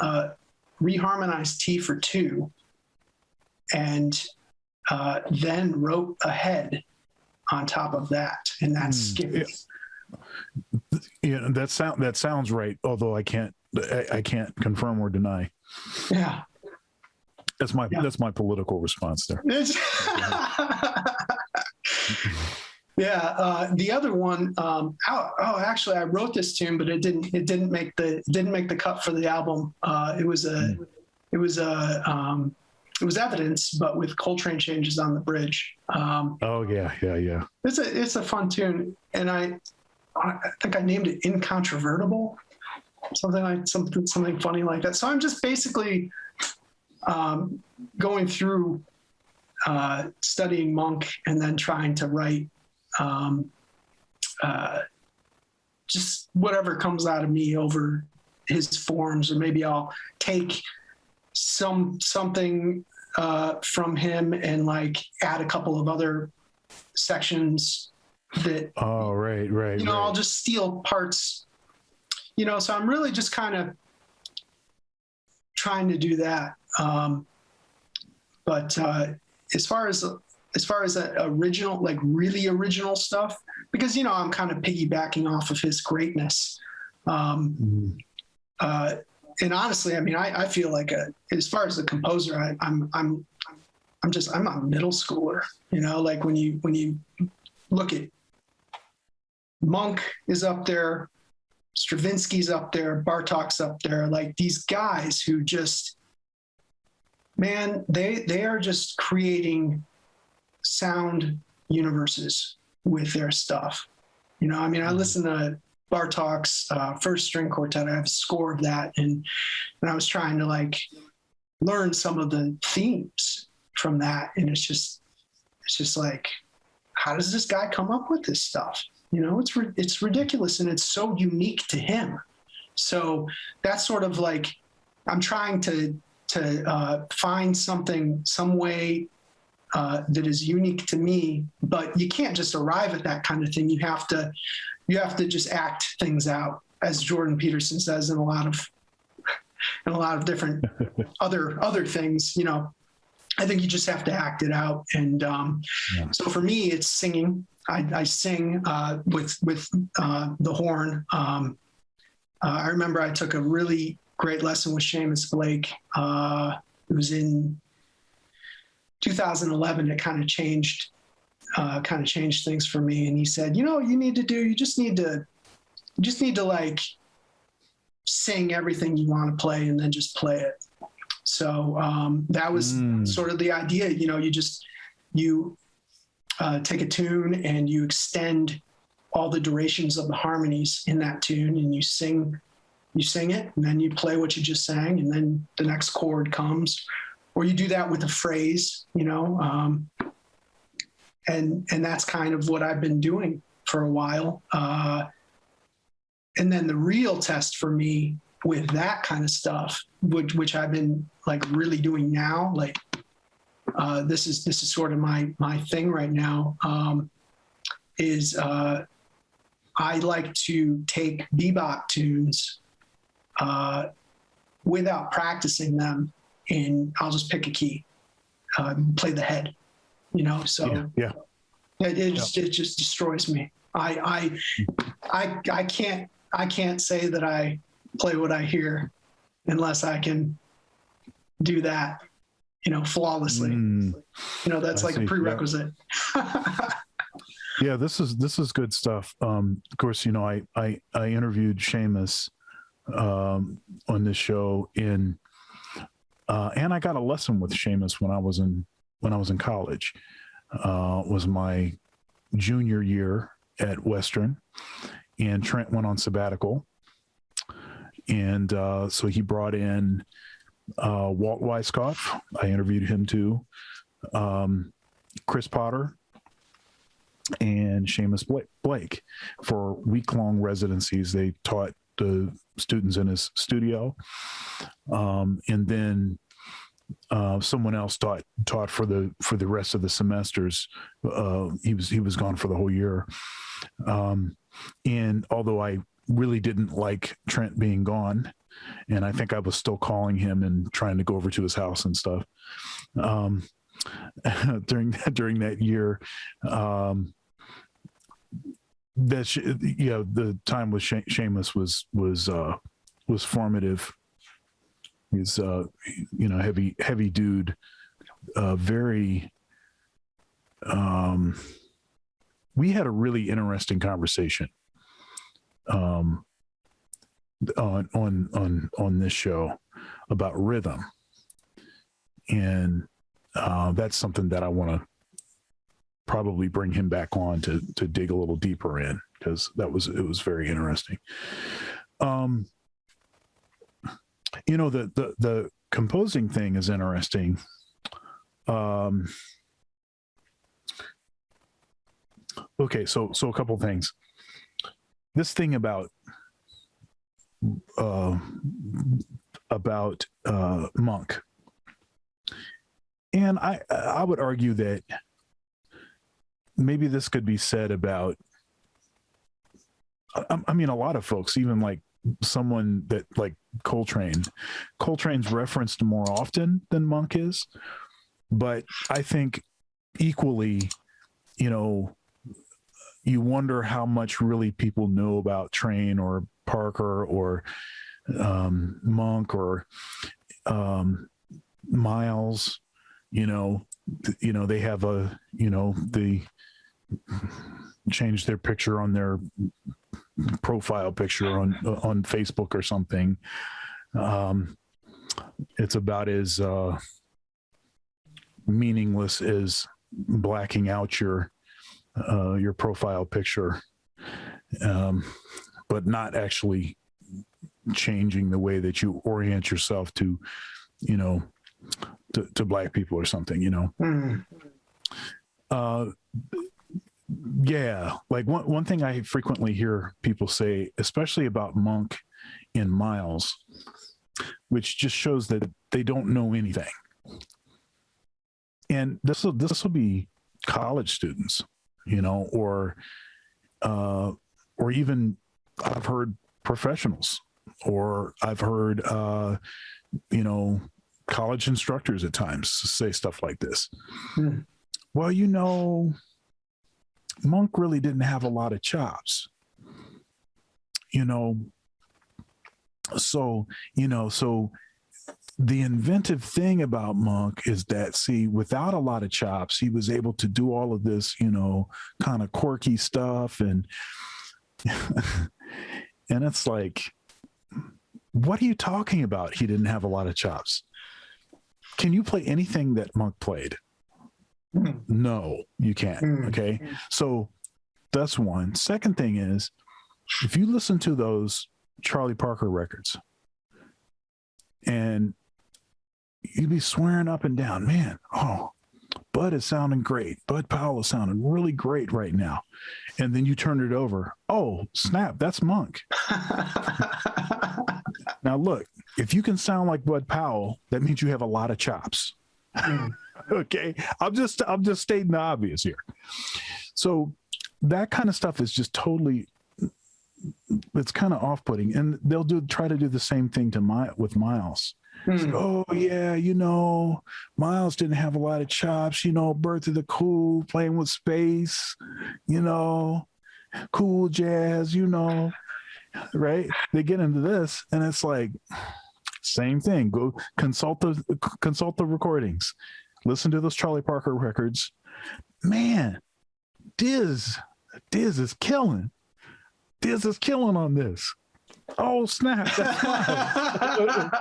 reharmonized Tea for Two, and then wrote a head on top of that, and that's Skippy. Yeah, that sounds right, although I can't confirm or deny. Yeah. That's my political response there. Yeah. The other one, actually I wrote this tune, but it didn't make the cut for the album. It was Evidence, but with Coltrane changes on the bridge. Oh yeah. It's a fun tune, and I think I named it Incontrovertible, something funny like that. So I'm just basically going through studying Monk and then trying to write just whatever comes out of me over his forms, or maybe I'll take something from him and like add a couple of other sections that, Oh, right. I'll just steal parts, so I'm really just kind of trying to do that. But as far as original, like really original stuff, because I'm kind of piggybacking off of his greatness. And honestly, I mean, I feel like as far as the composer, I'm a middle schooler. Like when you look at Monk is up there, Stravinsky's up there, Bartok's up there, like these guys who just, man, they are just creating sound universes with their stuff. I mean, I listen to Bartok's first string quartet. I have a score of that, and I was trying to like learn some of the themes from that, and it's just like, how does this guy come up with this stuff? It's ridiculous, and it's so unique to him. So that's sort of like, I'm trying to find some way that is unique to me, but you can't just arrive at that kind of thing. You have to just act things out, as Jordan Peterson says in a lot of different other things. I think you just have to act it out. And so for me, it's singing. I sing with the horn. I remember I took a really great lesson with Seamus Blake. It was in 2011. It kind of changed things for me. And he said, you just need to like sing everything you want to play and then just play it. So that was sort of the idea. You take a tune and you extend all the durations of the harmonies in that tune, and you sing it, and then you play what you just sang, and then the next chord comes, or you do that with a phrase, and that's kind of what I've been doing for a while. And then the real test for me with that kind of stuff, which I've been like really doing now, like this is sort of my thing right now, is I like to take bebop tunes without practicing them, and I'll just pick a key, play the head, so yeah. It just destroys me. I can't say that I play what I hear unless I can do that, flawlessly. That's like a prerequisite. Yeah, this is good stuff. Of course, I interviewed Seamus on this show and I got a lesson with Seamus when I was in college. Was my junior year at Western, and Trent went on sabbatical, and so he brought in Walt Weiskopf. I interviewed him too. Chris Potter and Seamus Blake for week-long residencies. They taught the students in his studio, and then someone else taught for the rest of the semesters. He was gone for the whole year, and although I really didn't like Trent being gone, and I think I was still calling him and trying to go over to his house and stuff during that year. The time with Seamus was formative. He's heavy dude, very. We had a really interesting conversation on this show about rhythm, and that's something that I want to probably bring him back on to dig a little deeper in, because it was very interesting. The composing thing is interesting. Okay, so a couple things. This thing about Monk, and I would argue that maybe this could be said about I mean, a lot of folks, even like someone that like Coltrane's referenced more often than Monk is, but I think equally, you know, you wonder how much really people know about Train or Parker or Monk or Miles. They have they change their picture on their profile picture on Facebook or something. It's about as meaningless as blacking out your profile picture, but not actually changing the way that you orient yourself to Black people or something, Yeah, like one thing I frequently hear people say, especially about Monk and Miles, which just shows that they don't know anything. And this will be college students, or even I've heard professionals, or I've heard college instructors at times say stuff like this. Well, Monk really didn't have a lot of chops, so the inventive thing about Monk is that, see, without a lot of chops, he was able to do all of this, kind of quirky stuff. And, and it's like, what are you talking about? He didn't have a lot of chops. Can you play anything that Monk played? No, you can't. Okay. So that's one. Second thing is, if you listen to those Charlie Parker records, and you'd be swearing up and down, man, Bud is sounding great. Bud Powell is sounding really great right now. And then you turn it over. Oh, snap, that's Monk. Now look, if you can sound like Bud Powell, that means you have a lot of chops. Okay. I'm just stating the obvious here. So that kind of stuff is just totally, it's kind of off-putting. And they'll try to do the same thing with Miles. Like, oh yeah, Miles didn't have a lot of chops, Birth of the Cool, playing with space, cool jazz, right? They get into this and it's like, same thing. Go consult the recordings. Listen to those Charlie Parker records. Man, Diz is killing. Diz is killing on this. Oh, snap. That's Miles.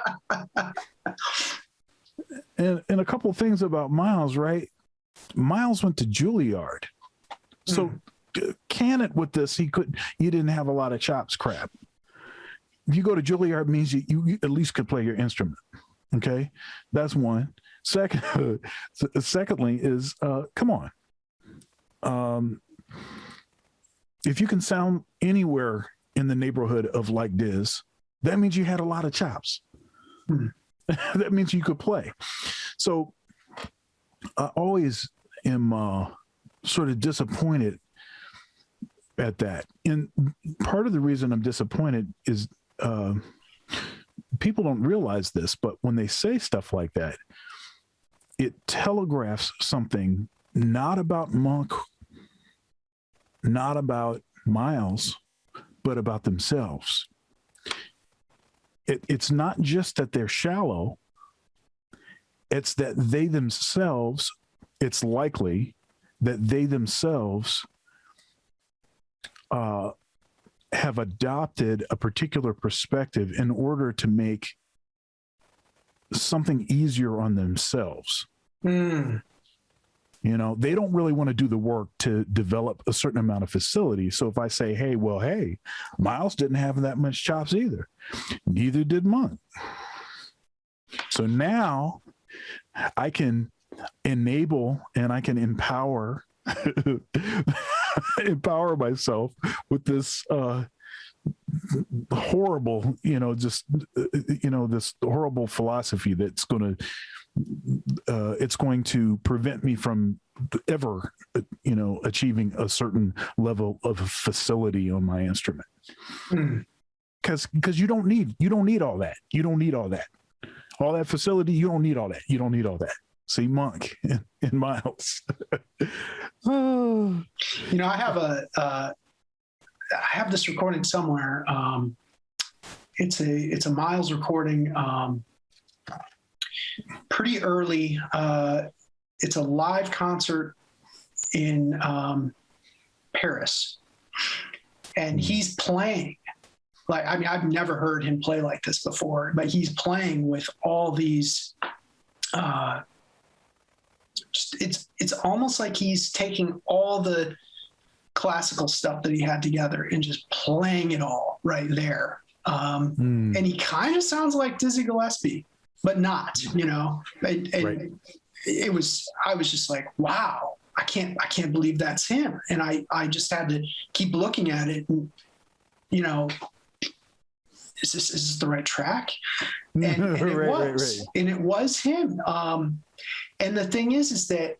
and a couple of things about Miles, right? Miles went to Juilliard. So can it with this, you didn't have a lot of chops crap. If you go to Juilliard, it means you at least could play your instrument. Okay. That's one. Secondly is, come on. If you can sound anywhere in the neighborhood of like Diz, that means you had a lot of chops. That means you could play. So I always am sort of disappointed at that. And part of the reason I'm disappointed is people don't realize this, but when they say stuff like that, it telegraphs something not about Monk, not about Miles, but about themselves. It's not just that they're shallow, it's that they themselves, it's likely that they themselves have adopted a particular perspective in order to make something easier on themselves. They don't really want to do the work to develop a certain amount of facility. So if I say, hey, Miles didn't have that much chops either. Neither did Monk. So now I can enable and I can empower myself with this horrible, this horrible philosophy that's going to prevent me from ever, achieving a certain level of facility on my instrument. Because you don't need all that. You don't need all that. All that facility, you don't need all that. You don't need all that. See, Monk and Miles. I have this recording somewhere. It's a Miles recording, pretty early. It's a live concert in Paris, and he's playing. I've never heard him play like this before, but he's playing with all these. It's almost like he's taking all the classical stuff that he had together and just playing it all right there. And he kind of sounds like Dizzy Gillespie, but not. Right. I was just like, wow, I can't believe that's him. And I just had to keep looking at it and, is this the right track? And it was. Right. And it was him. And the thing is that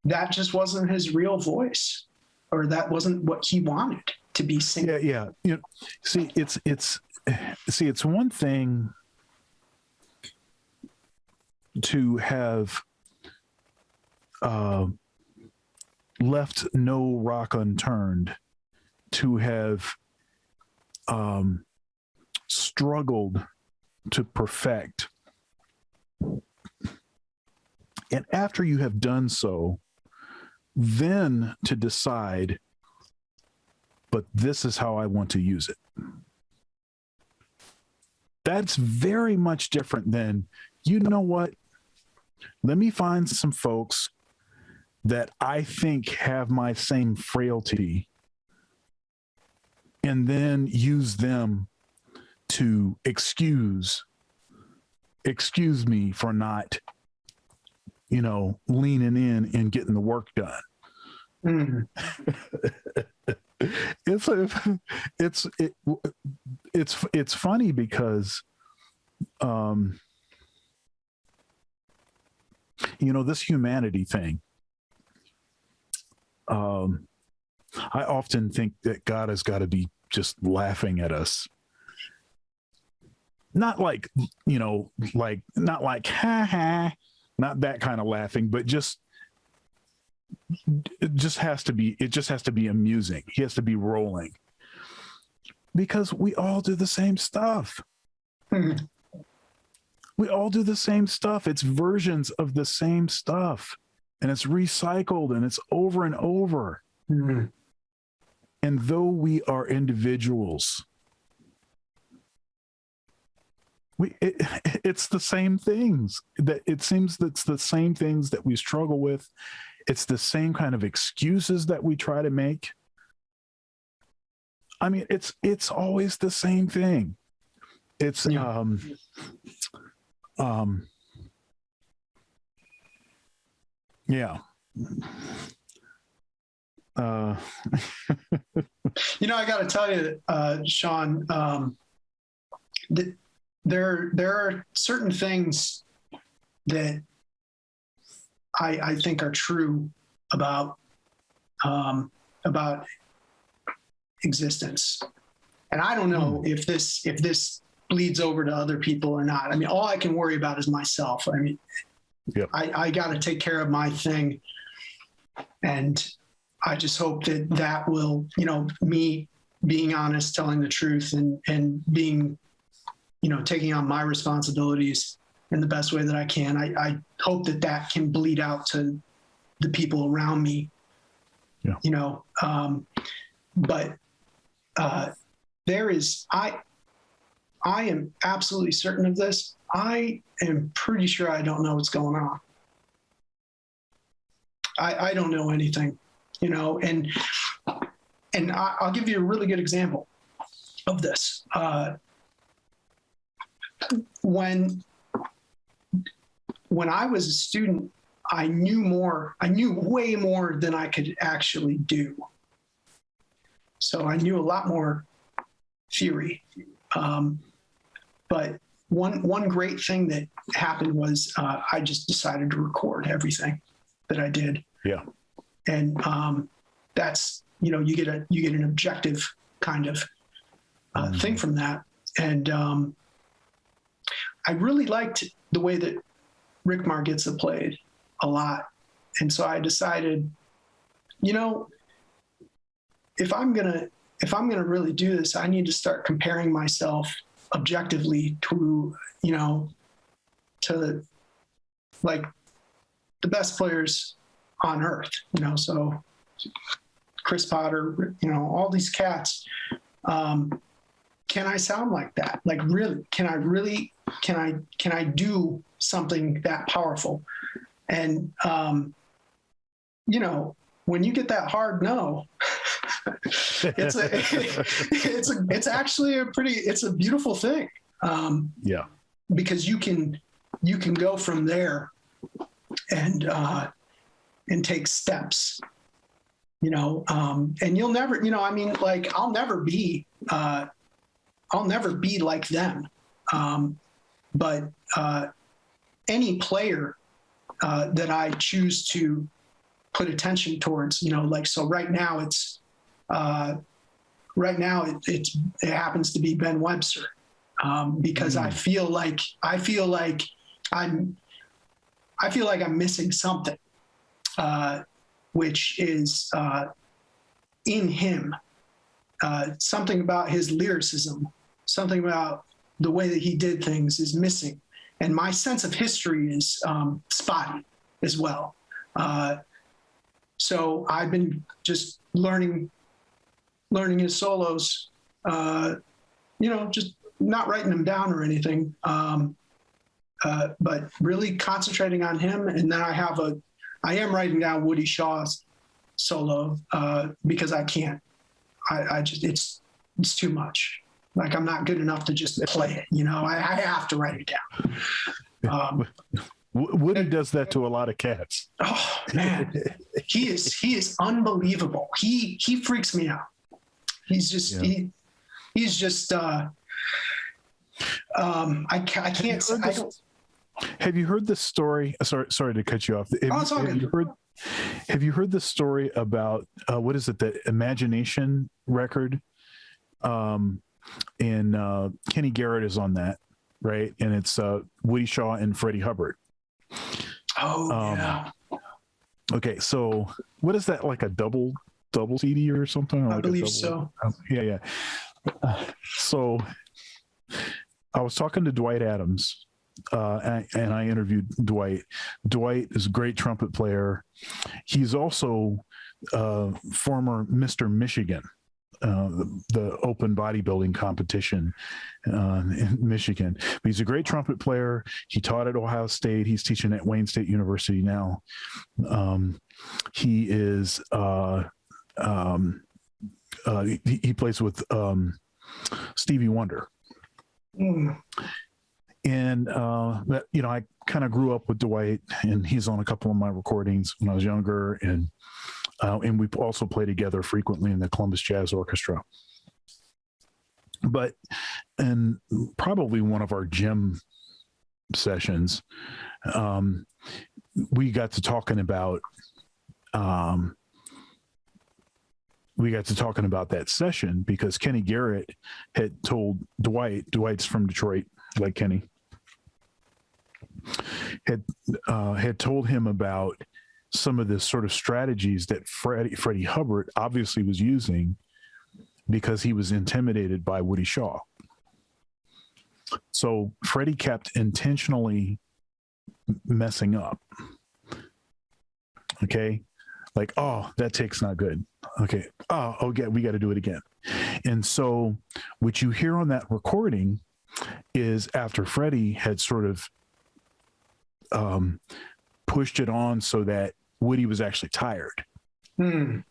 that just wasn't his real voice, or that wasn't what he wanted to be singing. Yeah. See, it's one thing to have left no rock unturned, to have struggled to perfect. And after you have done so, then to decide, but this is how I want to use it. That's very much different than, you know what? Let me find some folks that I think have my same frailty, and then use them to excuse me for not, leaning in and getting the work done. It's funny because this humanity thing, I often think that God has got to be just laughing at us. Not like, not like, ha ha, not that kind of laughing, but it just has to be amusing. He has to be rolling, because we all do the same stuff. We all do the same stuff. It's versions of the same stuff, and it's recycled, and it's over and over. And though we are individuals, it's the same things that it seems that's the same things that we struggle with. It's the same kind of excuses that we try to make. I mean, it's always the same thing. It's yeah. I got to tell you, Sean, that there are certain things that I think are true about existence, and I don't know if this bleeds over to other people or not. I mean, all I can worry about is myself. I mean, yep. I got to take care of my thing, and I just hope that will, me being honest, telling the truth, and being, taking on my responsibilities in the best way that I can. I hope that can bleed out to the people around me. Yeah. But there is, I am absolutely certain of this. I am pretty sure I don't know what's going on. I don't know anything, and I'll give you a really good example of this. When I was a student, I knew way more than I could actually do. So I knew a lot more theory. But one great thing that happened was I just decided to record everything that I did. Yeah. And that's, you get an objective kind of thing from that. And I really liked the way that Rick Margitza played a lot. And so I decided, if I'm gonna really do this, I need to start comparing myself objectively to like the best players on earth, so Chris Potter, all these cats. Can I sound like that? Like, really, can I do something that powerful? And, when you get that hard no, it's actually it's a beautiful thing. Yeah. Because you can go from there and take steps, and you'll never, I'll never be like them. But any player that I choose to put attention towards, so right now it happens to be Ben Webster, because I feel like I'm missing something, which is in him, something about his lyricism, something about the way that he did things is missing. And my sense of history is spotty as well. So I've been just learning his solos, just not writing them down or anything, but really concentrating on him. And then I am writing down Woody Shaw's solo because I can't. I just it's too much. Like, I'm not good enough to just play it. I have to write it down. Woody does that to a lot of cats. Oh man, he is unbelievable. He freaks me out. He's just he's just I can't. Have you heard the story? Sorry to cut you off. Have you heard the story about what is it, the Imagination record? And Kenny Garrett is on that, right? And it's Woody Shaw and Freddie Hubbard. Oh yeah. Okay, so what is that, like a double CD or something? I believe so. Yeah. So I was talking to Dwight Adams, and I interviewed Dwight. Dwight is a great trumpet player. He's also former Mr. Michigan, the open bodybuilding competition in Michigan. But he's a great trumpet player. He taught at Ohio State. He's teaching at Wayne State University now. He is he plays with Stevie Wonder. And I kind of grew up with Dwight, and he's on a couple of my recordings when I was younger, and we also play together frequently in the Columbus Jazz Orchestra. But in probably one of our gym sessions, we got to talking about that session, because Kenny Garrett had told Dwight's from Detroit, like Kenny, had told him about some of the sort of strategies that Freddie Hubbard obviously was using, because he was intimidated by Woody Shaw. So Freddie kept intentionally messing up. Okay. Like, oh, that take's not good. Okay. Oh, yeah, we got to do it again. And so what you hear on that recording is after Freddie had sort of pushed it on so that Woody was actually tired. And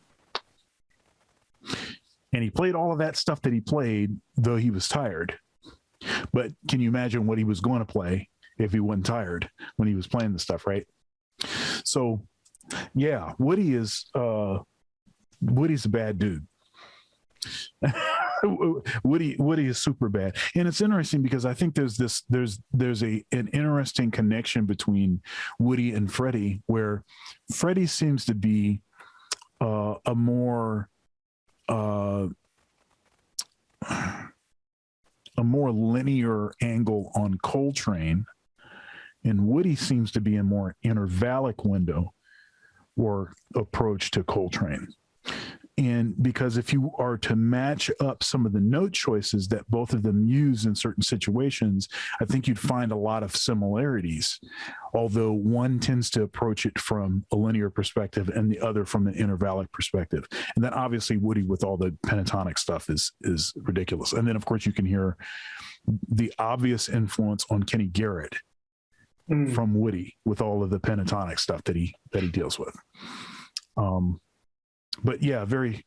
he played all of that stuff that he played, though he was tired. But can you imagine what he was going to play if he wasn't tired when he was playing the stuff, right? So, yeah, Woody's a bad dude. Woody is super bad, and it's interesting because I think there's an interesting connection between Woody and Freddie, where Freddie seems to be a more linear angle on Coltrane, and Woody seems to be a more intervallic window or approach to Coltrane. And because if you are to match up some of the note choices that both of them use in certain situations, I think you'd find a lot of similarities, although one tends to approach it from a linear perspective and the other from an intervallic perspective. And then obviously Woody with all the pentatonic stuff is ridiculous. And then of course you can hear the obvious influence on Kenny Garrett from Woody with all of the pentatonic stuff that he deals with. But yeah, very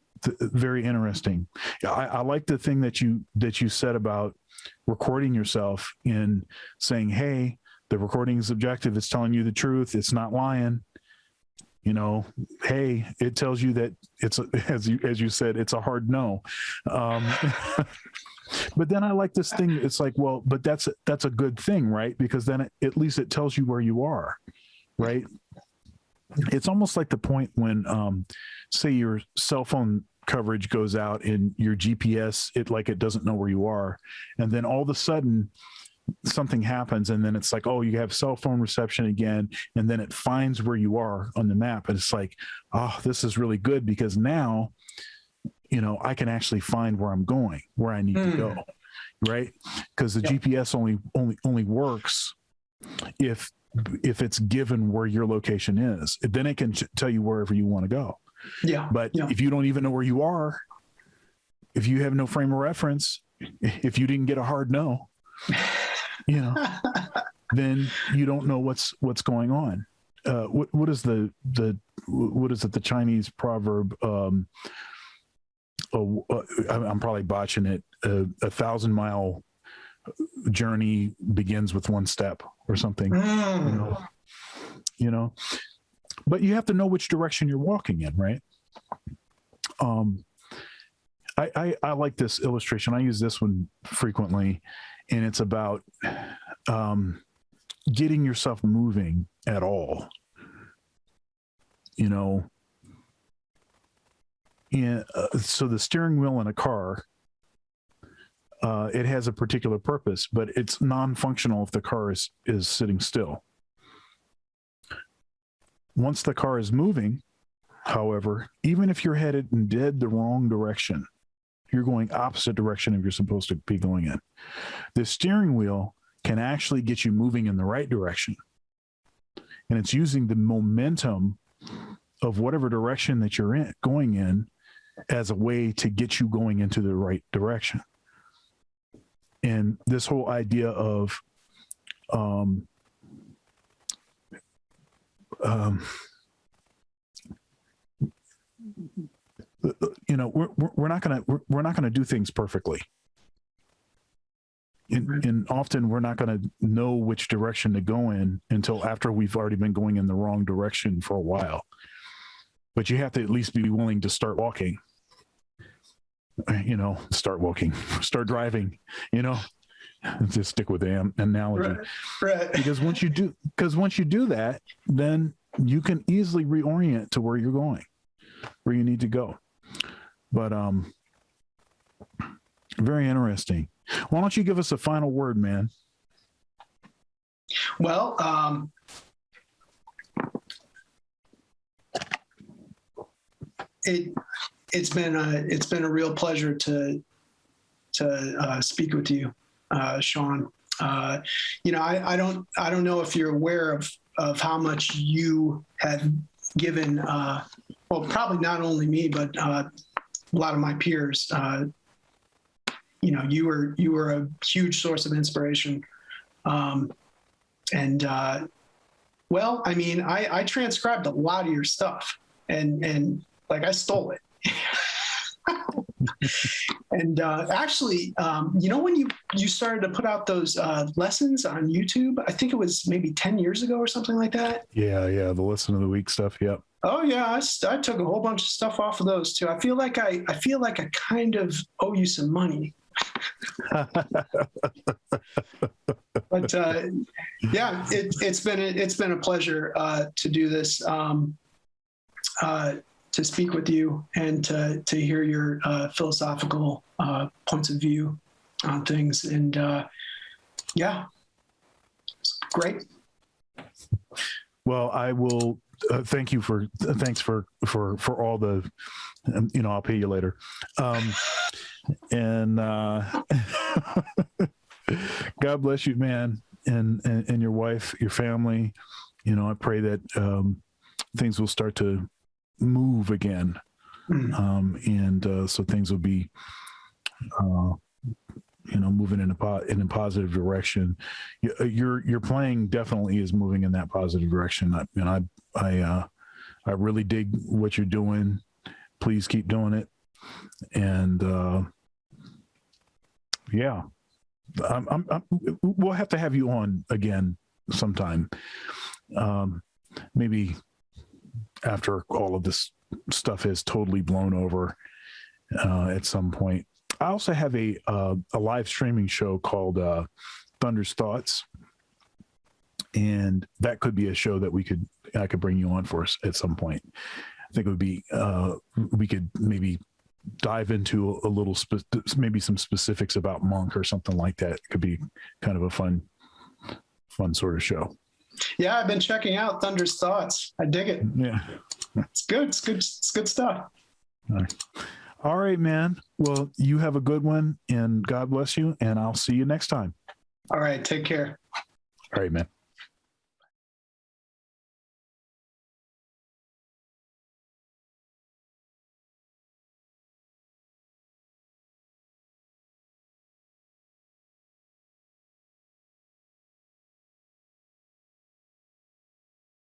interesting. I like the thing that you said about recording yourself and saying, hey, the recording is objective. It's telling you the truth. It's not lying. You know, hey, it tells you that it's, as you said, it's a hard no. But then I like this thing. It's like, well, but that's a good thing, right? Because then at least it tells you where you are, right? It's almost like the point when, say your cell phone coverage goes out and your GPS, it doesn't know where you are. And then all of a sudden something happens and then it's like, oh, you have cell phone reception again. And then it finds where you are on the map. And it's like, oh, this is really good because now, you know, I can actually find where I'm going, where I need to go. Right. Because the GPS only works if it's given where your location is. Then it can tell you wherever you want to go. Yeah. But if you don't even know where you are, if you have no frame of reference, if you didn't get a hard no, you know, then you don't know what's going on. What is the Chinese proverb? I'm probably botching it. 1,000-mile journey begins with one step or something. You know, but you have to know which direction you're walking in, right? I like this illustration. I use this one frequently, and it's about getting yourself moving at all. You know, and so the steering wheel in a car, it has a particular purpose, but it's non-functional if the car is sitting still. Once the car is moving, however, even if you're headed in dead the wrong direction, you're going opposite direction if you're supposed to be going in. The steering wheel can actually get you moving in the right direction. And it's using the momentum of whatever direction that you're going in as a way to get you going into the right direction. And this whole idea of you know, we're not gonna do things perfectly, and often we're not gonna know which direction to go in until after we've already been going in the wrong direction for a while. But you have to at least be willing to start walking. You know, start driving. You know, to stick with the analogy, right? Because once you do that, then you can easily reorient to where you're going, where you need to go. But very interesting. Why don't you give us a final word, man? Well, it's been a real pleasure to speak with you, Sean. You know, I don't know if you're aware of how much you have given. Well, probably not only me, but a lot of my peers. You know, you were a huge source of inspiration. Well, I mean, I transcribed a lot of your stuff, and like I stole it. And actually, you know, when you started to put out those lessons on YouTube, I think it was maybe 10 years ago or something like that. Yeah, the lesson of the week stuff. Yep. Oh yeah, I took a whole bunch of stuff off of those too. I feel like I kind of owe you some money. But yeah, it's been a pleasure to do this, to speak with you, and to hear your philosophical points of view on things. And yeah, it's great. Well, I will thanks for all the, I'll pay you later. And God bless you, man, and your wife, your family. I pray that things will start to move again, and so things will be, moving in a positive direction. Your playing definitely is moving in that positive direction. I really dig what you're doing. Please keep doing it. And yeah, we'll have to have you on again sometime. Maybe after all of this stuff is totally blown over at some point. I also have a live streaming show called Thunder's Thoughts, and that could be a show that I could bring you on for us at some point. I think it would be we could maybe dive into a little maybe some specifics about Monk or something like that. It could be kind of a fun sort of show. Yeah, I've been checking out Thunder's Thoughts. I dig it. Yeah, it's good. It's good stuff. All right, man. Well, you have a good one, and God bless you, and I'll see you next time. All right, take care. All right, man.